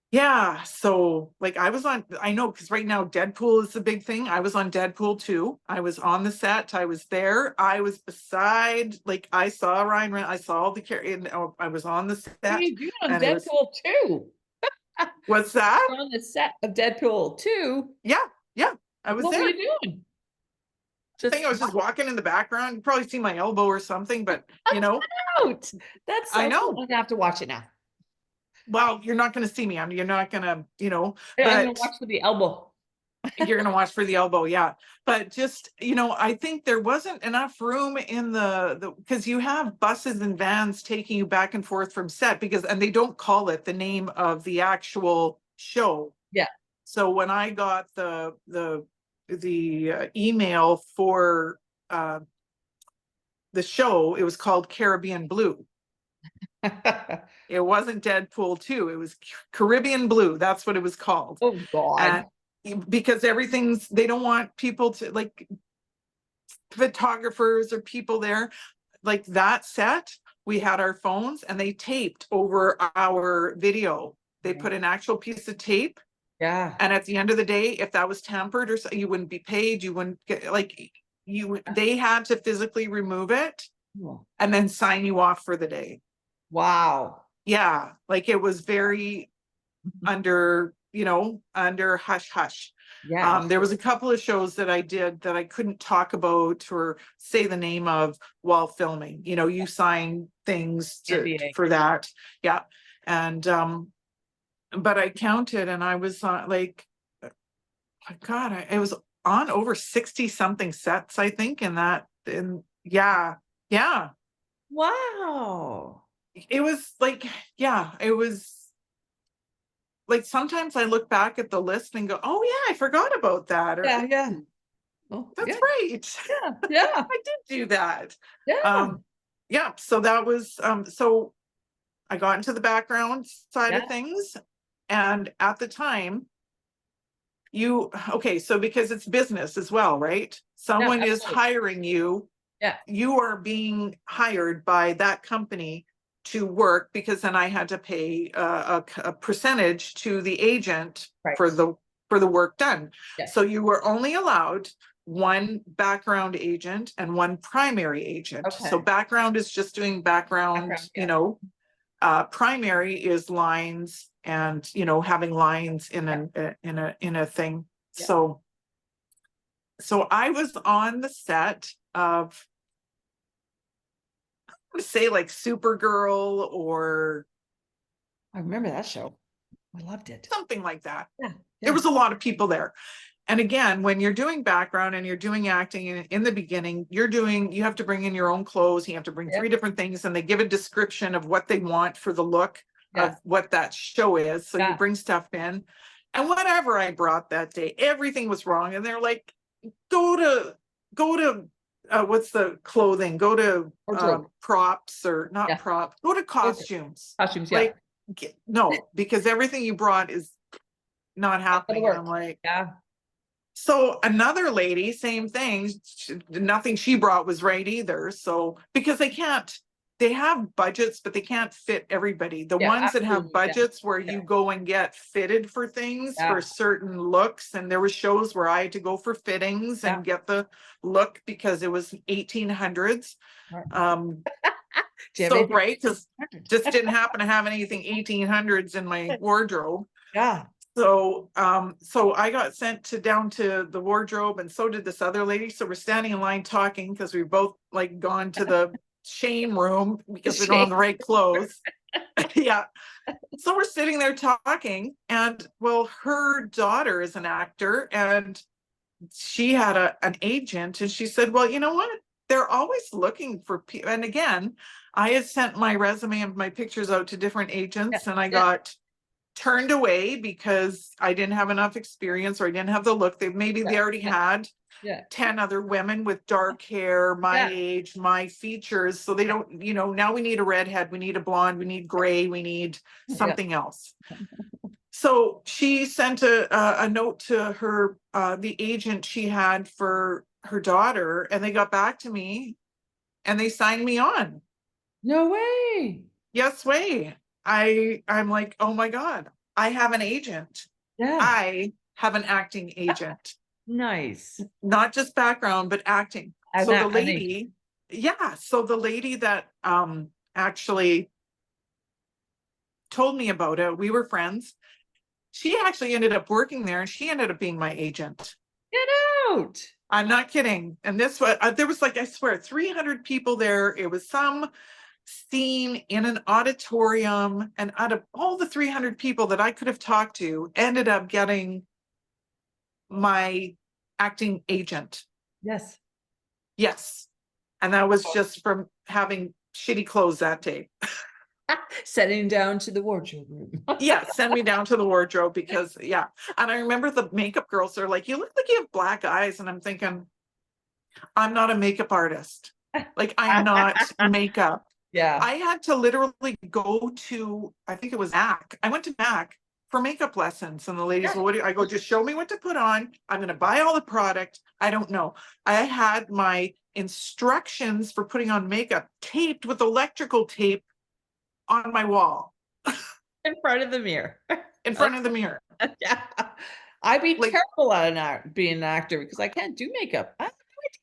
Yeah. So like I know, because right now Deadpool is the big thing. I was on Deadpool too. I was on the set. I was there. I was beside, like, I saw Ryan I saw all the characters. I was on the What are set, you doing on and it was, Deadpool 2? what's that? You're on the set of Deadpool 2? Yeah. Yeah. I was What were there. you doing? I Just think I was just walking in the background. You probably see my elbow or something, but out. That's I so cool. know. I'm gonna have to watch it now. Well, you're not going to see me. You're not going to, I'm gonna but watch for the elbow. you're going to watch for the elbow. Yeah. But just, I think there wasn't enough room in because you have buses and vans taking you back and forth from set, and they don't call it the name of the actual show. Yeah. So when I got the email for the show, it was called Caribbean Blue. It wasn't Deadpool 2. It was Caribbean Blue. That's what it was called. Oh God. And because they don't want people to, like, photographers or people there. Like, that set, we had our phones and they taped over our video. They put an actual piece of tape. Yeah. And at the end of the day, if that was tampered or so, you wouldn't be paid. You wouldn't get, like, they had to physically remove it and then sign you off for the day. Wow. Yeah, like, it was very under, under hush hush. Yeah. There was a couple of shows that I did that I couldn't talk about or say the name of while filming. You sign things NDA. for that. Yeah. And but I counted and I was like, God, it was on over 60 something sets, I think, yeah. Wow. It was like, yeah, it was like sometimes I look back at the list and go, oh yeah, I forgot about that. Or Yeah. Oh, that's yeah. right. Yeah. I did do that. Yeah. Yeah. So that was so I got into the background side of Yeah. things. And at the time, so because it's business as well, right? No, Someone is absolutely. hiring you. Yeah. You are being hired by that company to work, because then I had to pay a percentage to the agent Right. for the work done. Yes. So you were only allowed one background agent and one primary agent. Okay. So background is just doing background, yeah. Primary is lines and, having lines in a thing. Yeah. So I was on the set of, say, like Supergirl or I remember that show. I loved it. something like that. Yeah. There was a lot of people there. And again, when you're doing background and you're doing acting in the beginning, you have to bring in your own clothes. You have to bring 3 different things, and they give a description of what they want for the look of what that show is. So you bring stuff in, and whatever I brought that day, everything was wrong. And they're like, go to what's the clothing? Go to props, or not prop. Go to costumes. Costumes, like, no, because everything you brought is not happening. And I'm like, yeah. So another lady, same thing. Nothing she brought was right either. So because they have budgets, but they can't fit everybody. The ones that have budgets where you go and get fitted for things for certain looks. And there were shows where I had to go for fittings and get the look because it was 1800s. So right, because just didn't happen to have anything 1800s in my wardrobe. Yeah. So I got sent down to the wardrobe, and so did this other lady. So we're standing in line talking because we've both like gone to the shame room because we don't have the right clothes. Yeah. So we're sitting there talking, and well, her daughter is an actor, and she had an agent, and she said, well, you know what? They're always looking for people. And again, I had sent my resume and my pictures out to different agents, and I got turned away because I didn't have enough experience, or I didn't have the look. They already had 10 other women with dark hair, my age, my features. So they don't, now we need a redhead, we need a blonde, we need gray, we need something else. So she sent a note to her, the agent she had for her daughter, and they got back to me and they signed me on. No way. Yes way. I'm like, oh my God, I have an agent. Yeah. I have an acting agent. Nice. Not just background, but acting. So the lady that actually told me about it, we were friends. She actually ended up working there, and she ended up being my agent. Get out. I'm not kidding. And this was, there was like, I swear, 300 people there. It was some scene in an auditorium, and out of all the 300 people that I could have talked to, ended up getting my acting agent. Yes. And that was just from having shitty clothes that day. Sending down to the wardrobe room. Send me down to the wardrobe because and I remember the makeup girls are like, you look like you have black eyes, and I'm thinking, I'm not a makeup artist. Like, I'm not makeup. I had to literally go to, I think it was MAC. I went to MAC for makeup lessons, and the ladies, well, I go, just show me what to put on. I'm going to buy all the product. I don't know. I had my instructions for putting on makeup taped with electrical tape on my wall. In front of the mirror. In front of the mirror. I'd be terrible at being an actor because I can't do makeup. I have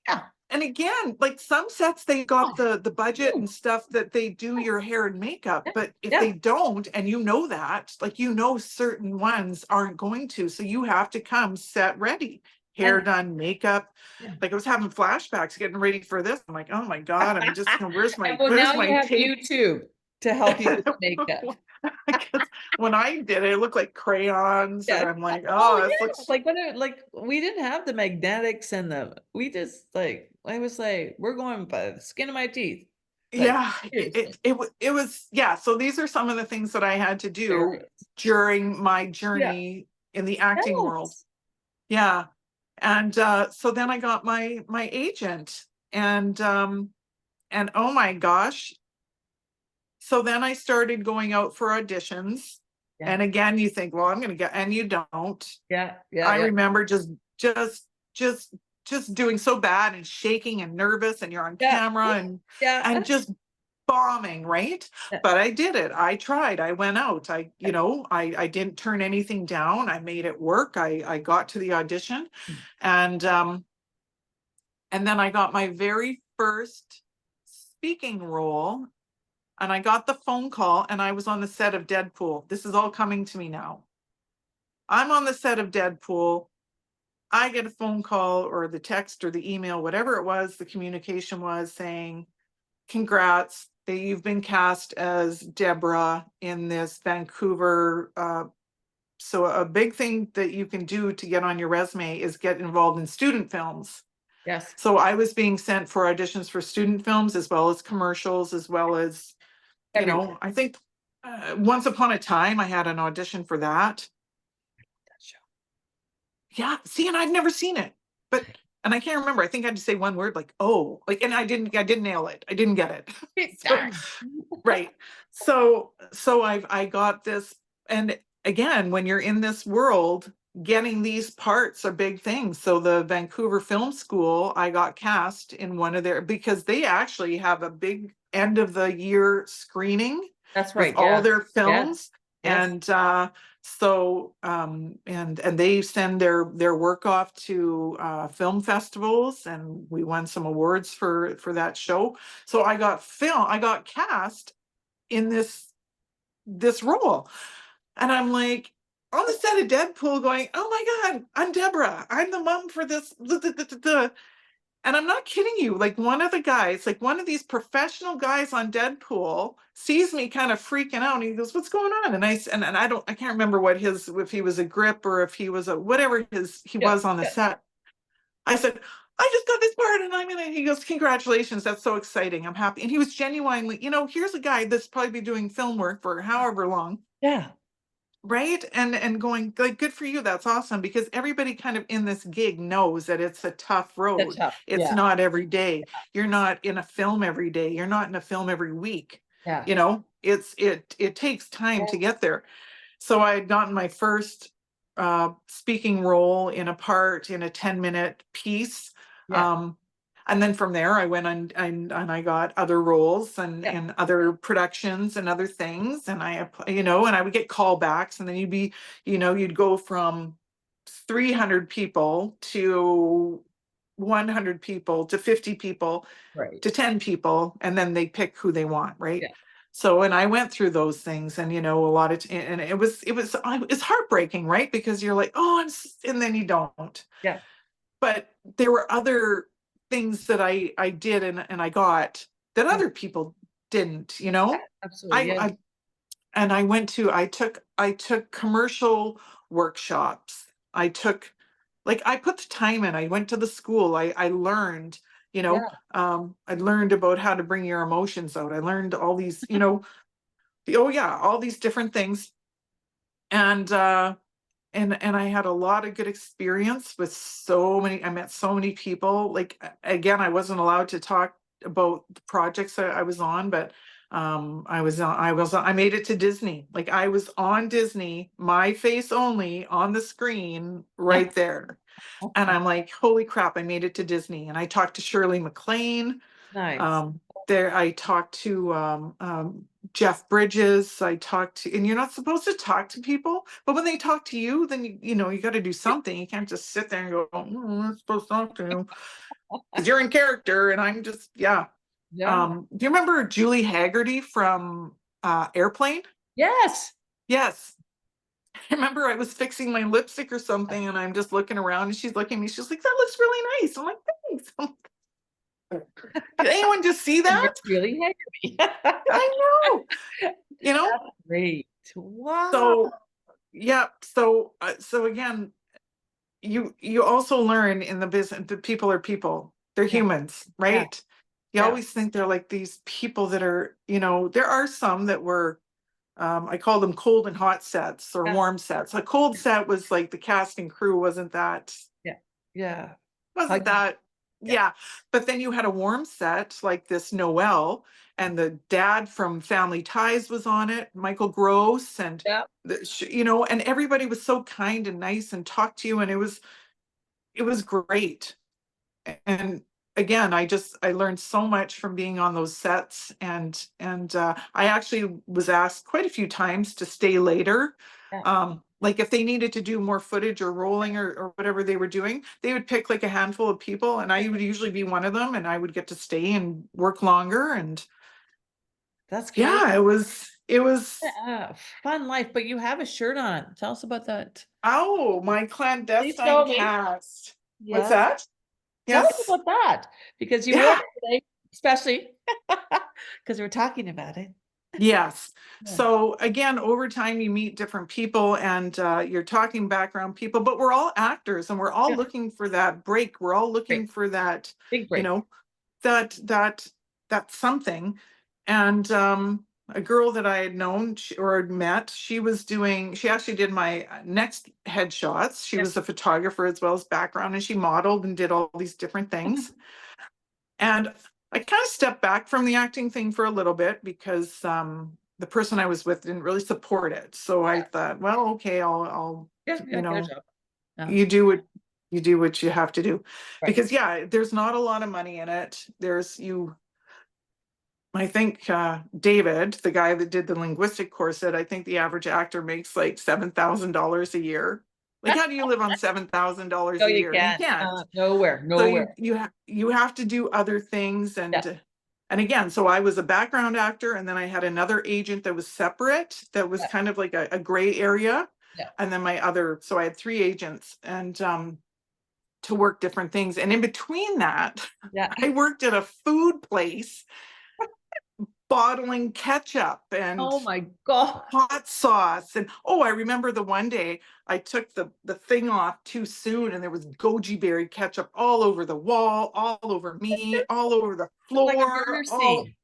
no idea. and again, like some sets, they got Oh, the budget true. and stuff that they do your hair and makeup, Yeah, but if yeah, they don't, and you know that, like, you know, certain ones aren't going to, so you have to come set ready, hair and done, makeup. yeah. Like I was having flashbacks getting ready for this. I'm like, oh my God, I'm just, And well, where's now you my have tape? YouTube to help you with the makeup. Because when I did it, it looked like crayons, and Yeah. I'm like, Oh, oh, this yeah, looks, like, like, we didn't have the magnetics and we just, like, I was like, "We're going by the skin of my teeth." Like, yeah, seriously, it was, yeah. So these are some of the things that I had to do hilarious. during my Yeah, journey in the acting world. yes. Yeah. And so then I got my agent, and oh my gosh. So then I started going out for auditions. Yeah, And again, you think, well, I'm gonna get, and you don't. yeah, yeah, I yeah, remember just just just doing so bad and shaking and nervous, and you're on yeah, camera yeah, and just bombing, right? yeah, But I did it. I tried. I went out. I didn't turn anything down. I made it work. I got to the audition, and and then I got my very first speaking role, and I got the phone call, and I was on the set of Deadpool. This is all coming to me now. I'm on the set of Deadpool. I get a phone call or the text or the email, whatever it was, the communication was saying, congrats, that you've been cast as Deborah in this Vancouver. So a big thing that you can do to get on your resume is get involved in student films. yes, So I was being sent for auditions for student films as well as commercials, as well as, everywhere. I think once upon a time I had an audition for that. That show. Yeah, see, and I've never seen it, but and I can't remember. I think I had to say one word like "oh," like, and I didn't nail it. I didn't get it. So, Darn. right. So I got this, and again, when you're in this world, getting these parts are big things. So the Vancouver Film School, I got cast in one of their, because they actually have a big end of the year screening That's with right, all yeah, their yeah, films, yes, and so and they send their work off to film festivals, and we won some awards for that show. So I got cast in this role, and I'm like on the set of Deadpool going, oh my God, I'm Deborah, I'm the mom for this. And I'm not kidding you. Like one of the guys, like one of these professional guys on Deadpool sees me kind of freaking out. And he goes, what's going on? And I can't remember what his, if he was a grip or if he was a, whatever he yeah, was on the yeah, set. I said, I just got this part and I'm in it. He goes, congratulations. That's so exciting. I'm happy. And he was genuinely, here's a guy that's probably been doing film work for however long, yeah, right? And going like, good for you, that's awesome, because everybody kind of in this gig knows that it's a tough that's road. tough, It's yeah, not every day. You're not in a film every day. You're not in a film every week. yeah, It takes time to get there. So I had gotten my first speaking role in a part in a 10-minute piece. yeah, Um, and then from there, I went on and I got other roles and yeah, in other productions and other things. And and I would get callbacks, and then you'd go from 300 people to 100 people to 50 people right, to 10 people, and then they pick who they want, right? yeah, So, and I went through those things, and a lot of and it's heartbreaking, right? Because you're like, oh, and then you don't. yeah, But there were other things that I did and I got that yeah, other people didn't, yeah, absolutely, yeah, I and I took commercial workshops. I put the time in. I went to the school. I learned, yeah, I learned about how to bring your emotions out. I learned all these, oh yeah, all these different things. And and I had a lot of good experience with I met so many people. Like again, I wasn't allowed to talk about the projects that I was on, but I made it to Disney. Like I was on Disney, my face only on the screen right there. And I'm like, holy crap, I made it to Disney. And I talked to Shirley MacLaine. nice. Um, there, I talked to Jeff Bridges. I talked to, and you're not supposed to talk to people, but when they talk to you, then you know you got to do something. You can't just sit there and go, I'm not supposed to talk to you because you're in character, and I'm just Yeah. Do you remember Julie Haggerty from Airplane? Yes. Yes. I remember I was fixing my lipstick or something, and I'm just looking around, and she's looking at me. She's like, "That looks really nice." I'm like, "Thanks." Did anyone just see And you're that? really happy. I know, you know. That's great. Wow. So yeah, so again, you also learn in the business that people are people. They're Yeah. humans, Yeah. right? You Yeah. always think they're like these people that are, there are some that were, I call them cold and hot sets or Yeah. warm sets. A cold set was like the cast and crew Yeah. Yeah. wasn't Huggy. that, Yeah. yeah. But then you had a warm set like this Noel, and the dad from Family Ties was on it, Michael Gross, and Yeah. and everybody was so kind and nice and talked to you, and it was great. And again, I learned so much from being on those sets, and I actually was asked quite a few times to stay later. Yeah. Like if they needed to do more footage or rolling or whatever they were doing, they would pick like a handful of people, and I would usually be one of them, and I would get to stay and work longer. And That's great. yeah, it was Fun life, but you have a shirt on. Tell us about that. oh, my Please show clandestine me. cast. What's Yeah. that? Tell us Yes. about that because you wore Yeah. it today, especially because we're talking about it. Yes. Yeah. So again, over time, you meet different people, and you're talking background people, but we're all actors, and we're all Yeah. looking for that break. We're all Great. looking for that, Big you break. know, that that that something. And a girl that I had known or had met, she actually did my next headshots. She Yeah. was a photographer as well as background, and she modeled and did all these different things. And I kind of stepped back from the acting thing for a little bit because the person I was with didn't really support it. So I Yeah. thought, well, okay, I'll, Yeah. Yeah. Get a job. Yeah. you do what you have to do, Right. because yeah, there's not a lot of money in it. I think David, the guy that did the linguistic course, said I think the average actor makes like $7,000 a year. Like, how do you live on $7,000 No, a you year? You can't. can't. Nowhere. So Nowhere. you have to do other things, Yeah. and again, so I was a background actor, and then I had another agent that was separate, that was Yeah. kind of like a gray area. Yeah. And then so I had three agents, and to work different things, and in between that, Yeah. I worked at a food place bottling ketchup and Oh my God. hot sauce. And oh, I remember the one day I took the thing off too soon, and there was goji berry ketchup all over the wall, all over me, all over the Looked like a floor, murder all. scene.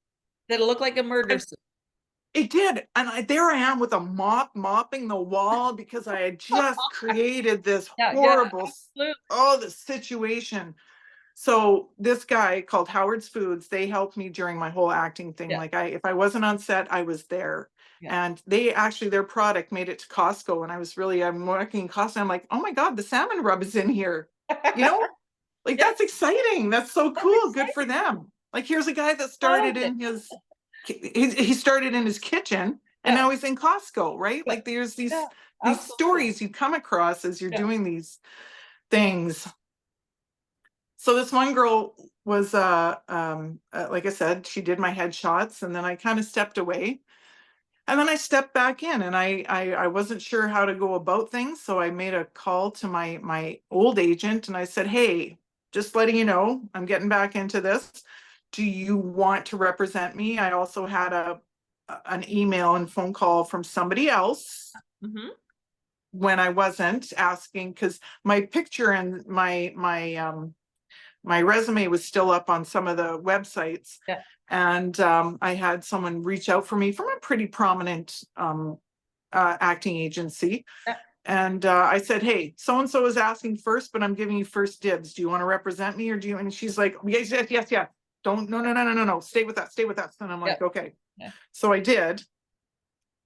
Did it look like a murder And scene? it did. And there I am with a mop mopping the wall because I had just created this Yeah. Yeah. horrible, Absolutely. the situation. So this guy called Howard's Foods, they helped me during my whole acting thing. Yeah. Like, if I wasn't on set, I was there. Yeah. And their product made it to Costco. And I'm working in Costco. I'm like, oh my God, the salmon rub is in here. You know, like Yeah. that's exciting. That's so That's cool. Good for exciting. them. Like, here's a guy that Love started it. he started in his kitchen, and Yeah. now he's in Costco, right? Yeah. Like there's Yeah. these Absolutely. stories you come across as you're Yeah. doing these things. So this one girl was like I said, she did my headshots, and then I kind of stepped away, and then I stepped back in, and I wasn't sure how to go about things, so I made a call to my old agent, and I said, hey, just letting you know, I'm getting back into this. Do you want to represent me? I also had an email and phone call from somebody else Mhm. when I wasn't asking, because my picture and my resume was still up on some of the websites. Yeah. And I had someone reach out for me from a pretty prominent acting agency. Yeah. And I said, hey, so-and-so is asking first, but I'm giving you first dibs. Do you want to represent me, or do you? And she's like, yes, yes, yes, yes. Don't, no. Stay with us, stay with us. And I'm Yeah. like, okay. Yeah. So I did.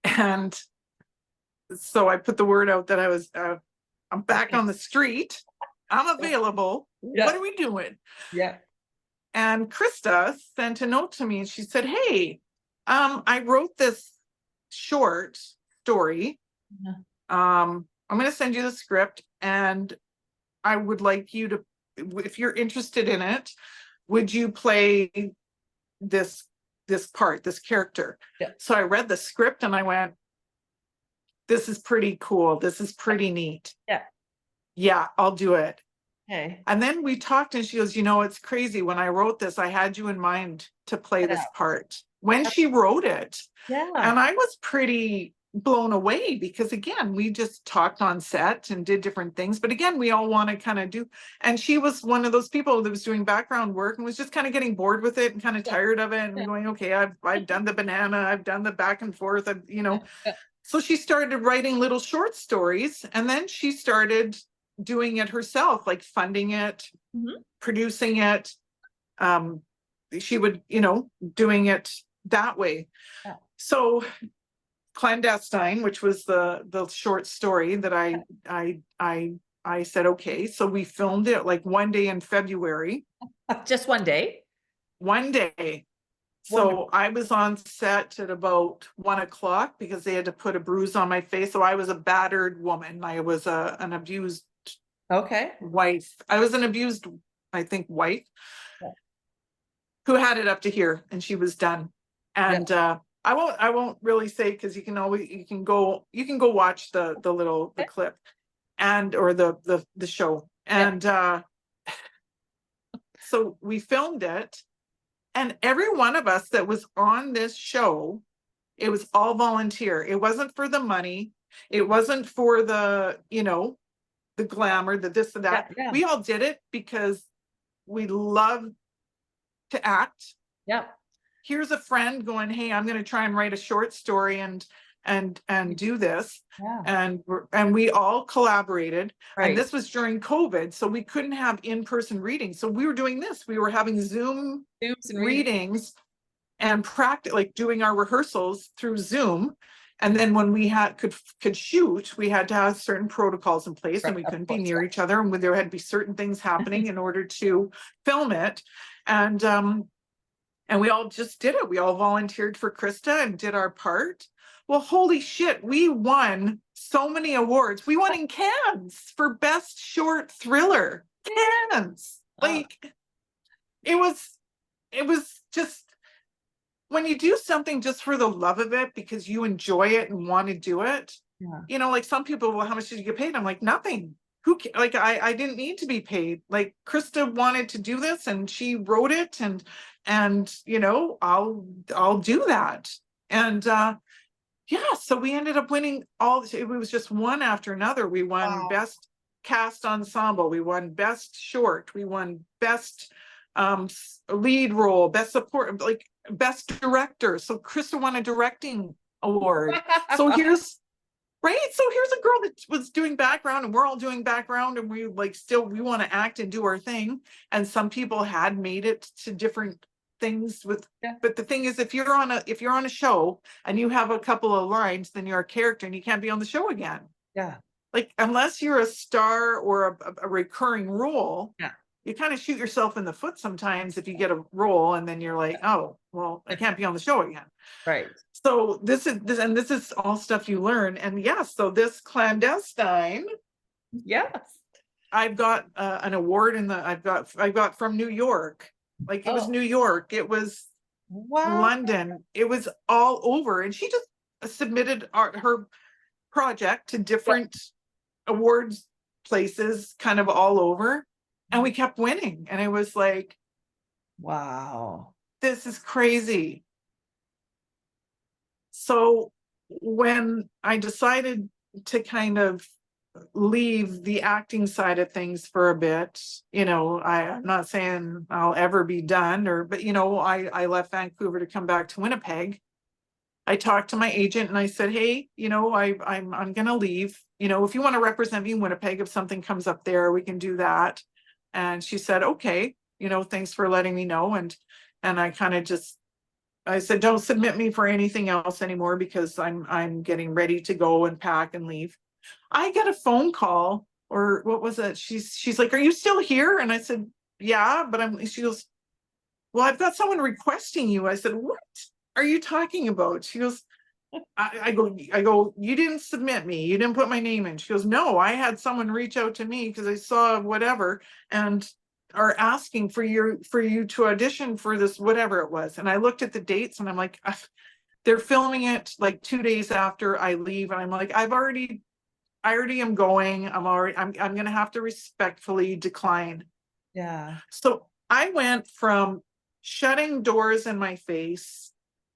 And so I put the word out that I'm back on the street. I'm available. Yeah. What are we doing? Yeah. And Krista sent a note to me and she said, hey, I wrote this short story. Yeah. I'm going to send you the script and I would like you to, if you're interested in it, would you play this part, this character? Yeah. So I read the script and I went, this is pretty cool. This is pretty neat. Yeah. Yeah, I'll do it. Okay. And then we talked and she goes, it's crazy. When I wrote this, I had you in mind to play this part when she wrote it. Yeah. And I was pretty blown away because again, we just talked on set and did different things. But again, we all want to kind of do, and she was one of those people that was doing background work and was just kind of getting bored with it and kind of tired of it and going, okay, I've done the banana, I've done the back and forth, Yeah. So she started writing little short stories and then she started doing it herself, like funding it, producing it. She would, doing it that way. Yeah. So Clandestine, which was the short story that I said, okay. So we filmed it like one day in February. Just one day? One day. So I was on set at about 1:00 because they had to put a bruise on my face. So I was a battered woman. I was an abused wife. I was an abused, I think, wife who had it up to here and she was done. And I won't really say because you can go watch the clip and or the show. And so we filmed it. And every one of us that was on this show, it was all volunteer. It wasn't for the money. It wasn't for the, the glamour, the this and that. Yeah. We all did it because we love to act. Yeah. Here's a friend going, hey, I'm going to try and write a short story and do this. Yeah. And we all collaborated. Right. And this was during COVID, so we couldn't have in-person readings. So we were doing this. We were having Zoom readings and practice, like doing our rehearsals through Zoom. And then when we could shoot, we had to have certain protocols in place, and we couldn't be near each other, and there had to be certain things happening in order to film it. And we all just did it. We all volunteered for Krista and did our part. Well, holy shit, we won so many awards. We won in Cannes for best short thriller. Cannes. Like it was just, when you do something just for the love of it because you enjoy it and want to do it. Like some people, well, how much did you get paid? I'm like, nothing. I didn't need to be paid. Like Krista wanted to do this and she wrote it and I'll do that. And so we ended up winning it was just one after another. We won best cast ensemble, we won best short, we won best lead role, best support, like best director. So Krista won a directing award. So here's a girl that was doing background and we're all doing background and we we want to act and do our thing. And some people had made it to different things but the thing is, if you're on a show and you have a couple of lines, then you're a character and you can't be on the show again. Like unless you're a star or a recurring role, you kind of shoot yourself in the foot sometimes if you get a role and then you're like, oh well, I can't be on the show again. Right. So this is all stuff you learn. And so this Clandestine, I've got an award I got from New York. Like it was New York, it was London, it was all over. And she just submitted her project to different awards places kind of all over. And we kept winning. And it was like, wow, this is crazy. So when I decided to kind of leave the acting side of things for a bit, I'm not saying I'll ever be done but I left Vancouver to come back to Winnipeg. I talked to my agent and I said, hey, I'm going to leave, if you want to represent me in Winnipeg, if something comes up there, we can do that. And she said, okay, thanks for letting me know. And I kind of I said, don't submit me for anything else anymore because I'm getting ready to go and pack and leave. I get a phone call, or what was it? She's like, are you still here? And I said, yeah, but she goes, well, I've got someone requesting you. I said, what are you talking about? She goes, I go, you didn't submit me. You didn't put my name in. She goes, no, I had someone reach out to me because I saw whatever and are asking for you to audition for this, whatever it was. And I looked at the dates and I'm like, they're filming it like 2 days after I leave. And I'm like, I already am going. I'm going to have to respectfully decline. Yeah. So I went from shutting doors in my face.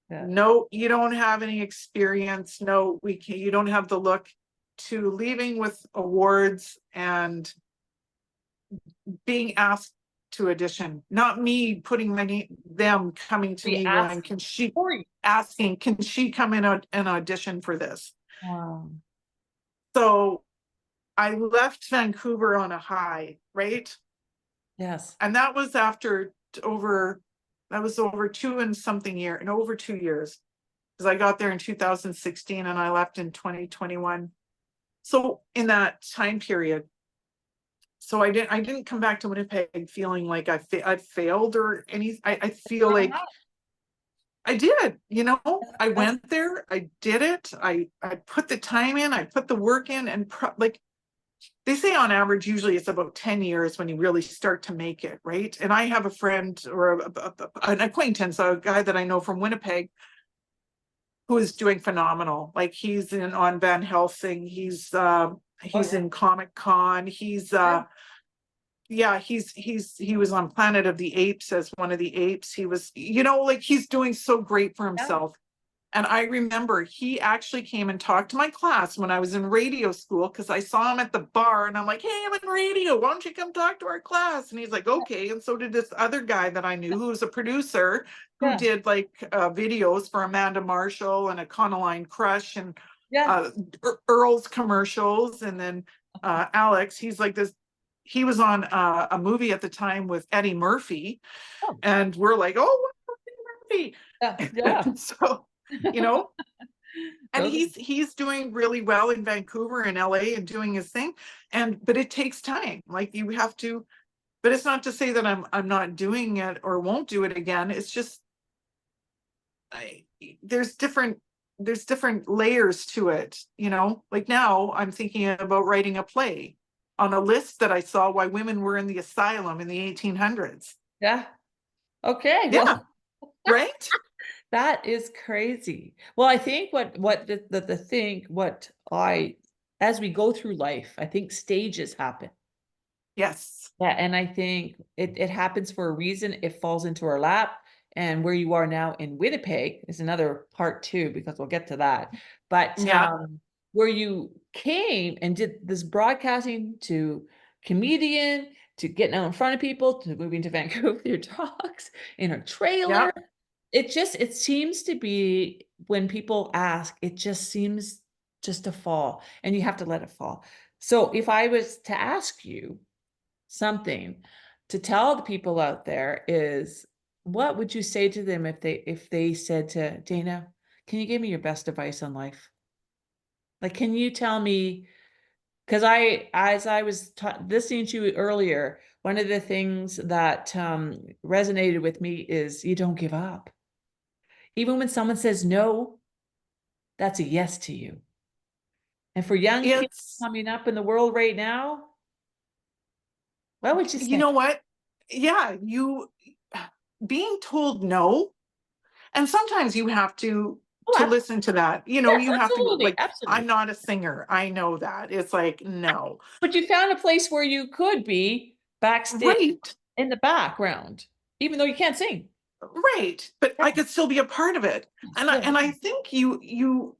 Yeah. No, you don't have any experience. No, you don't have the look, to leaving with awards and being asked to audition. Not me putting my name, them coming to We me asked going, for you. asking, can she come in and audition for this? Wow. So I left Vancouver on a high, right? Yes. And that was after over 2 and something year, and over 2 years. Because I got there in 2016 and I left in 2021. So in that time period, so I didn't come back to Winnipeg feeling like I failed or any. I feel like I did, I That's went there, I did it, I put the time in, I put the work in, and like they say on average, usually it's about 10 years when you really start to make it, right? And I have a friend or an acquaintance, a guy that I know from Winnipeg, who is doing phenomenal. Like he's on Van Helsing, he's in Comic Con, he was on Planet of the Apes as one of the apes. He was, like he's doing so great for yeah. himself. And I remember he actually came and talked to my class when I was in radio school, because I saw him at the bar and I'm like, hey, I'm in radio. Why don't you come talk to our class? And he's like, okay. And so did this other guy that I knew who was a producer who Yeah. did like videos for Amanda Marshall and Econoline Crush and Yeah. Earl's commercials. And then Alex, he was on a movie at the time with Eddie Murphy. Oh. And we're like, oh, Eddie Murphy. Yeah. So, and Those- he's doing really well in Vancouver and LA and doing his thing. But it takes time. Like you have to, but it's not to say that I'm not doing it or won't do it again. It's just there's different layers to it, like now I'm thinking about writing a play on a list that I saw why women were in the asylum in the 1800s. Yeah. Okay. Yeah. Well, Right. that is crazy. Well, I think as we go through life, I think stages happen. Yes. Yeah, and I think it happens for a reason. It falls into our lap. And where you are now in Winnipeg is another part too, because we'll get to that. But Yeah. where you came and did this broadcasting to comedian, to getting out in front of people, to moving to Vancouver with your dogs in a trailer. Yeah. It seems to be, when people ask, it just seems just to fall, and you have to let it fall. So if I was to ask you something to tell the people out there, is what would you say to them if they said to Dana, can you give me your best advice on life? Like, can you tell me, because as I was listening to you earlier, one of the things that resonated with me is you don't give up. Even when someone says no, that's a yes to you. And for young people It's, coming up in the world right now, what would you you say? know what? Yeah, being told no, and sometimes you have to Oh, listen to that. yes, You have to, absolutely, like, I'm absolutely. not a singer. I know that. It's like, no. But you found a place where you could be backstage Right. in the background, even though you can't sing. Right. But Yeah. I could still be a part of it. And Yeah. I think you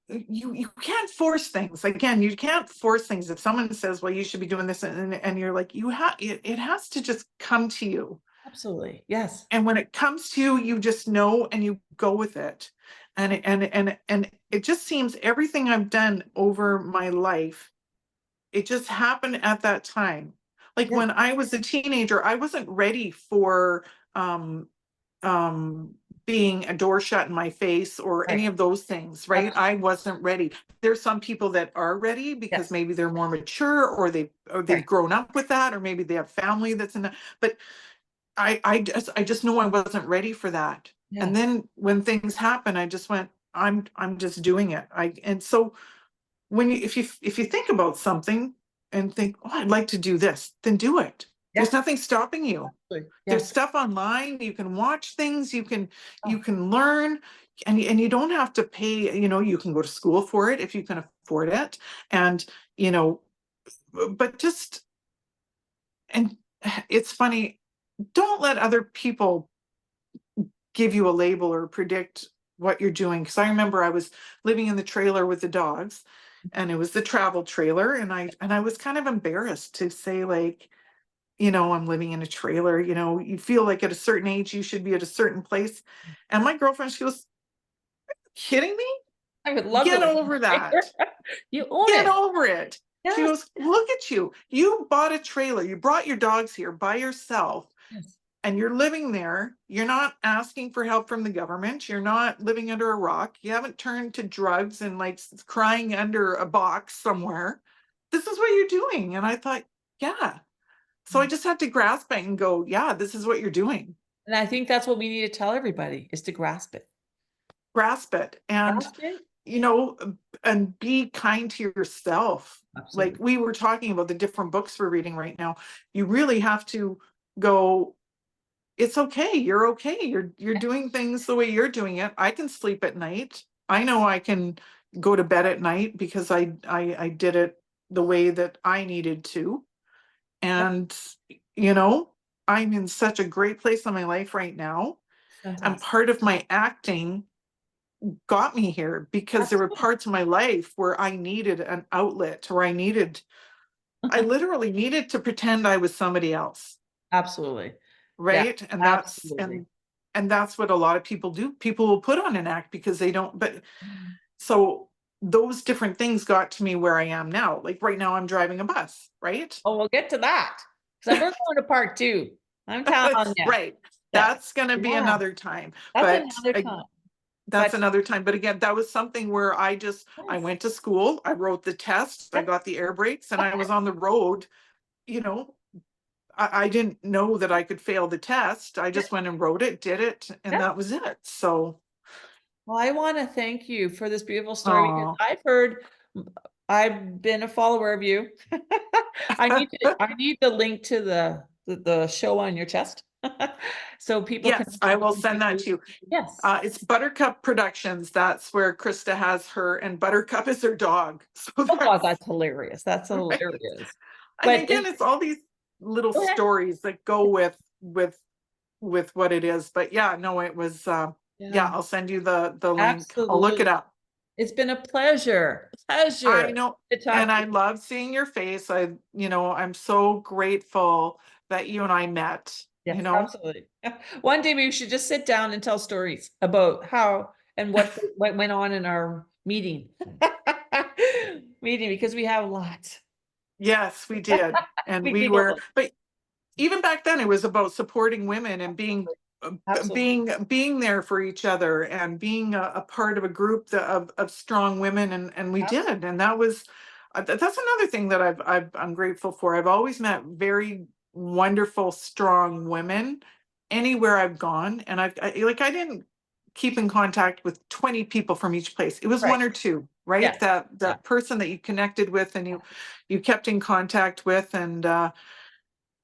can't force things. Again, you can't force things. If someone says, well, you should be doing this, and you're like, it has to just come to you. Absolutely. Yes. And when it comes to you, you just know and you go with it. And it just seems everything I've done over my life, it just happened at that time. Like Yeah. when I was a teenager, I wasn't ready for um being a door shut in my face or Right. any of those things, right? I wasn't ready. There's some people that are ready because Yes. maybe they're more mature, or they've Right. grown up with that, or maybe they have family that's in that. But I just knew I wasn't ready for that. And Yes. then when things happen, I just went, I'm just doing it. And so when if you think about something and think, oh, I'd like to do this, then do it. There's Yeah. nothing stopping you. There's Yes. stuff online, you can watch things, you Oh, can learn, and you don't have to pay, you can go to school for it if you can afford it. And, you know, but just, and it's funny, don't let other people give you a label or predict what you're doing. Because I remember I was living in the trailer with the dogs, and it was the travel trailer, and I was kind of embarrassed to say, like, I'm living in a trailer. You feel like at a certain age you should be at a certain place. And my girlfriend, she goes, kidding me? I would love to Get live in over a trailer. that. You own Get it. over it. She Yes. goes, look at you. You bought a trailer. You brought your dogs here by yourself, Yes. and you're living there. You're not asking for help from the government. You're not living under a rock. You haven't turned to drugs and like crying under a box somewhere. This is what you're doing. And I thought, yeah. So I just had to grasp it and go, yeah, this is what you're doing. And I think that's what we need to tell everybody is to grasp it. Grasp it. And, Grasp it. you know, and be kind to yourself. Like Absolutely. we were talking about the different books we're reading right now. You really have to go, it's okay. You're okay. You're doing things the way you're doing it. I can sleep at night. I know I can go to bed at night because I did it the way that I needed to. Yep. And you know, I'm in such a great place in my life right now. And Fantastic. part of my acting got me here because there were Absolutely. parts of my life where I needed an outlet, or I literally needed to pretend I was somebody else. Absolutely. Yeah, Right. And that's absolutely. and that's what a lot of people do. People will put on an act because they don't, but Mm. so those different things got to me where I am now. Like right now I'm driving a bus, right? Oh, we'll get to that. So we're going to part two. I'm telling That's you. right. Yeah. That's going to be Yeah. another time. That's But another time. that's But another time. But again, that was something where I yes. went to school, I wrote the test, I Yep. got the air brakes, and I was on the road. You know, I didn't know that I could fail the test. I Yep. just went and wrote it, did it, and Yep. that was it. So, Well, I want to thank you for this beautiful story because oh, I've been a follower of you. I need the link to the show on your chest. So people can yes, I will send that see. to you. Yes. It's Buttercup Productions. That's where Krista has her, and Buttercup is her dog. So Oh God, that's that's hilarious. That's right. hilarious. And But again, it's all these little go ahead. stories that go with what it is. But yeah, no, it was yeah, Yeah, I'll send you the link. I'll look it absolutely. up. It's been a pleasure, I pleasure know, to talk and to I you. love seeing your face. I'm so grateful that you and I met, Yes, absolutely. One day we should just sit down and tell stories about how and what went on in our meeting. Meeting because we have a lot. Yes, we did. And We we giggled. were, but even back then it was about supporting women and uh, Absolutely. being there for each other and being a part of a group of strong women, and we Absolutely. did. And that was that's another thing that I'm grateful for. I've always met very wonderful strong women anywhere I've gone, and I didn't keep in contact with 20 people from each place. It was Right. one or two, right? Yes. that Yeah. that person that you connected with and you kept in contact with. And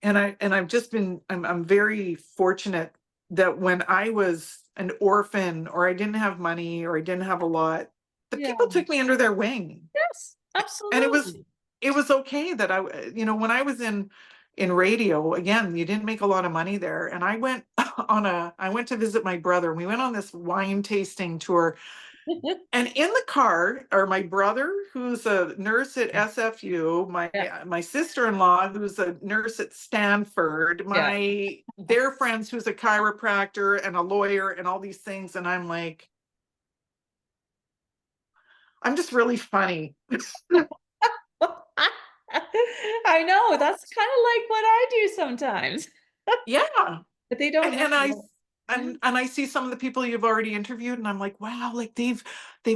I've just been I'm very fortunate that when I was an orphan, or I didn't have money, or I didn't have a lot, the Yeah. people took me under their wing. Yes. And Absolutely. it was okay that when I was in radio, again, you didn't make a lot of money there. And I went to visit my brother, and we went on this wine tasting tour. And in the car are my brother, who's a nurse at SFU, Yeah. my sister-in-law, who's a nurse at Stanford, Yeah. their friends, who's a chiropractor and a lawyer and all these things. And I'm like, I'm just really funny. I know, that's kinda like what I do sometimes, Yeah. but they don't And I know. and I see some of the people you've already interviewed, and I'm like, wow, like they've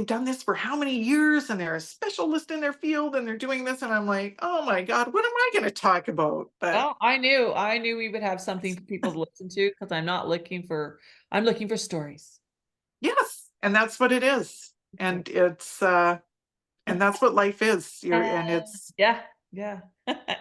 done this for how many years, and they're a specialist in their field, and they're doing this, and I'm like, oh my God, what am I going to talk about? But Well, I knew we would have something for people to listen to because I'm looking for stories. yes, and that's what it is, Okay. and and that's what life is. And it's Yeah, yeah.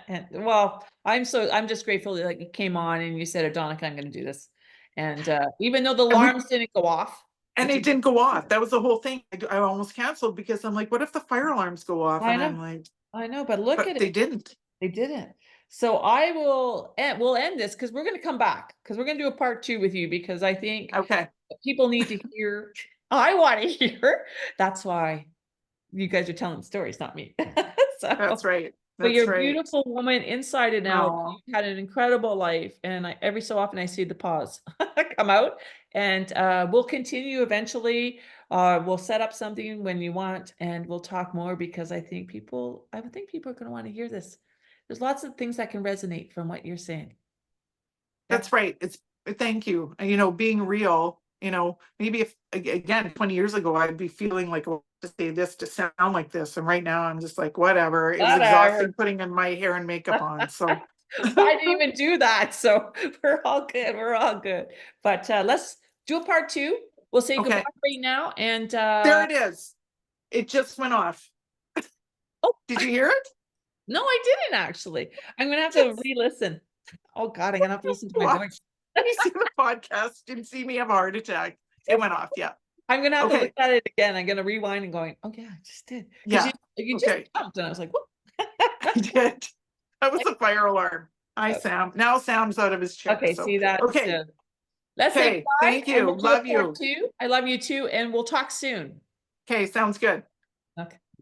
And well, I'm just grateful that like you came on and you said, Adonica, I'm gonna do this. And even though the and we alarms didn't go off, and which it is didn't go off. That was the whole thing. I almost canceled because I'm like, what if the fire alarms go off? I And know, I'm like, but look but at it. they didn't. They didn't. So I will we'll end this because we're gonna come back because we're gonna do a part two with you because I think Okay, people need to hear. I want to hear. That's why you guys are telling stories, not me. So that's right. but That's you're a right. beautiful woman inside and out. Oh, You've had an incredible life, and every so often I see the pause come out, and we'll continue eventually. We'll set up something when you want, and we'll talk more because I would think people are going to want to hear this. There's lots of things that can resonate from what you're saying. Yeah. that's right. It's thank you. And, being real. Maybe if again 20 years ago I'd be feeling like, oh, to say this to sound like this, and right now I'm just like, whatever. It was Whatever. exhausting putting in my hair and makeup on. So I didn't even do that, so we're all good. We're all good. But let's do a part two. We'll say goodbye okay, right now, and there it is. It just went off. oh, Did you hear it? no, I didn't actually. I'm gonna have to Just re-listen. Oh God, I'm gonna have to listen to my what? voice. You see the podcast, didn't see me have a heart attack. It went off. Yeah. I'm gonna have to look Okay. at it again. I'm gonna rewind and going, oh yeah, I just did. Because Yeah. you just Okay. jumped and I was like, what? I did. That was a fire alarm. Hi, Oh, Sam. Now Sam's out of his chair. okay, So, see that's okay. let's say Okay. goodbye Thank and you. we'll do a Love part you. two. I love you too, and we'll talk soon. Okay. Sounds good. Okay.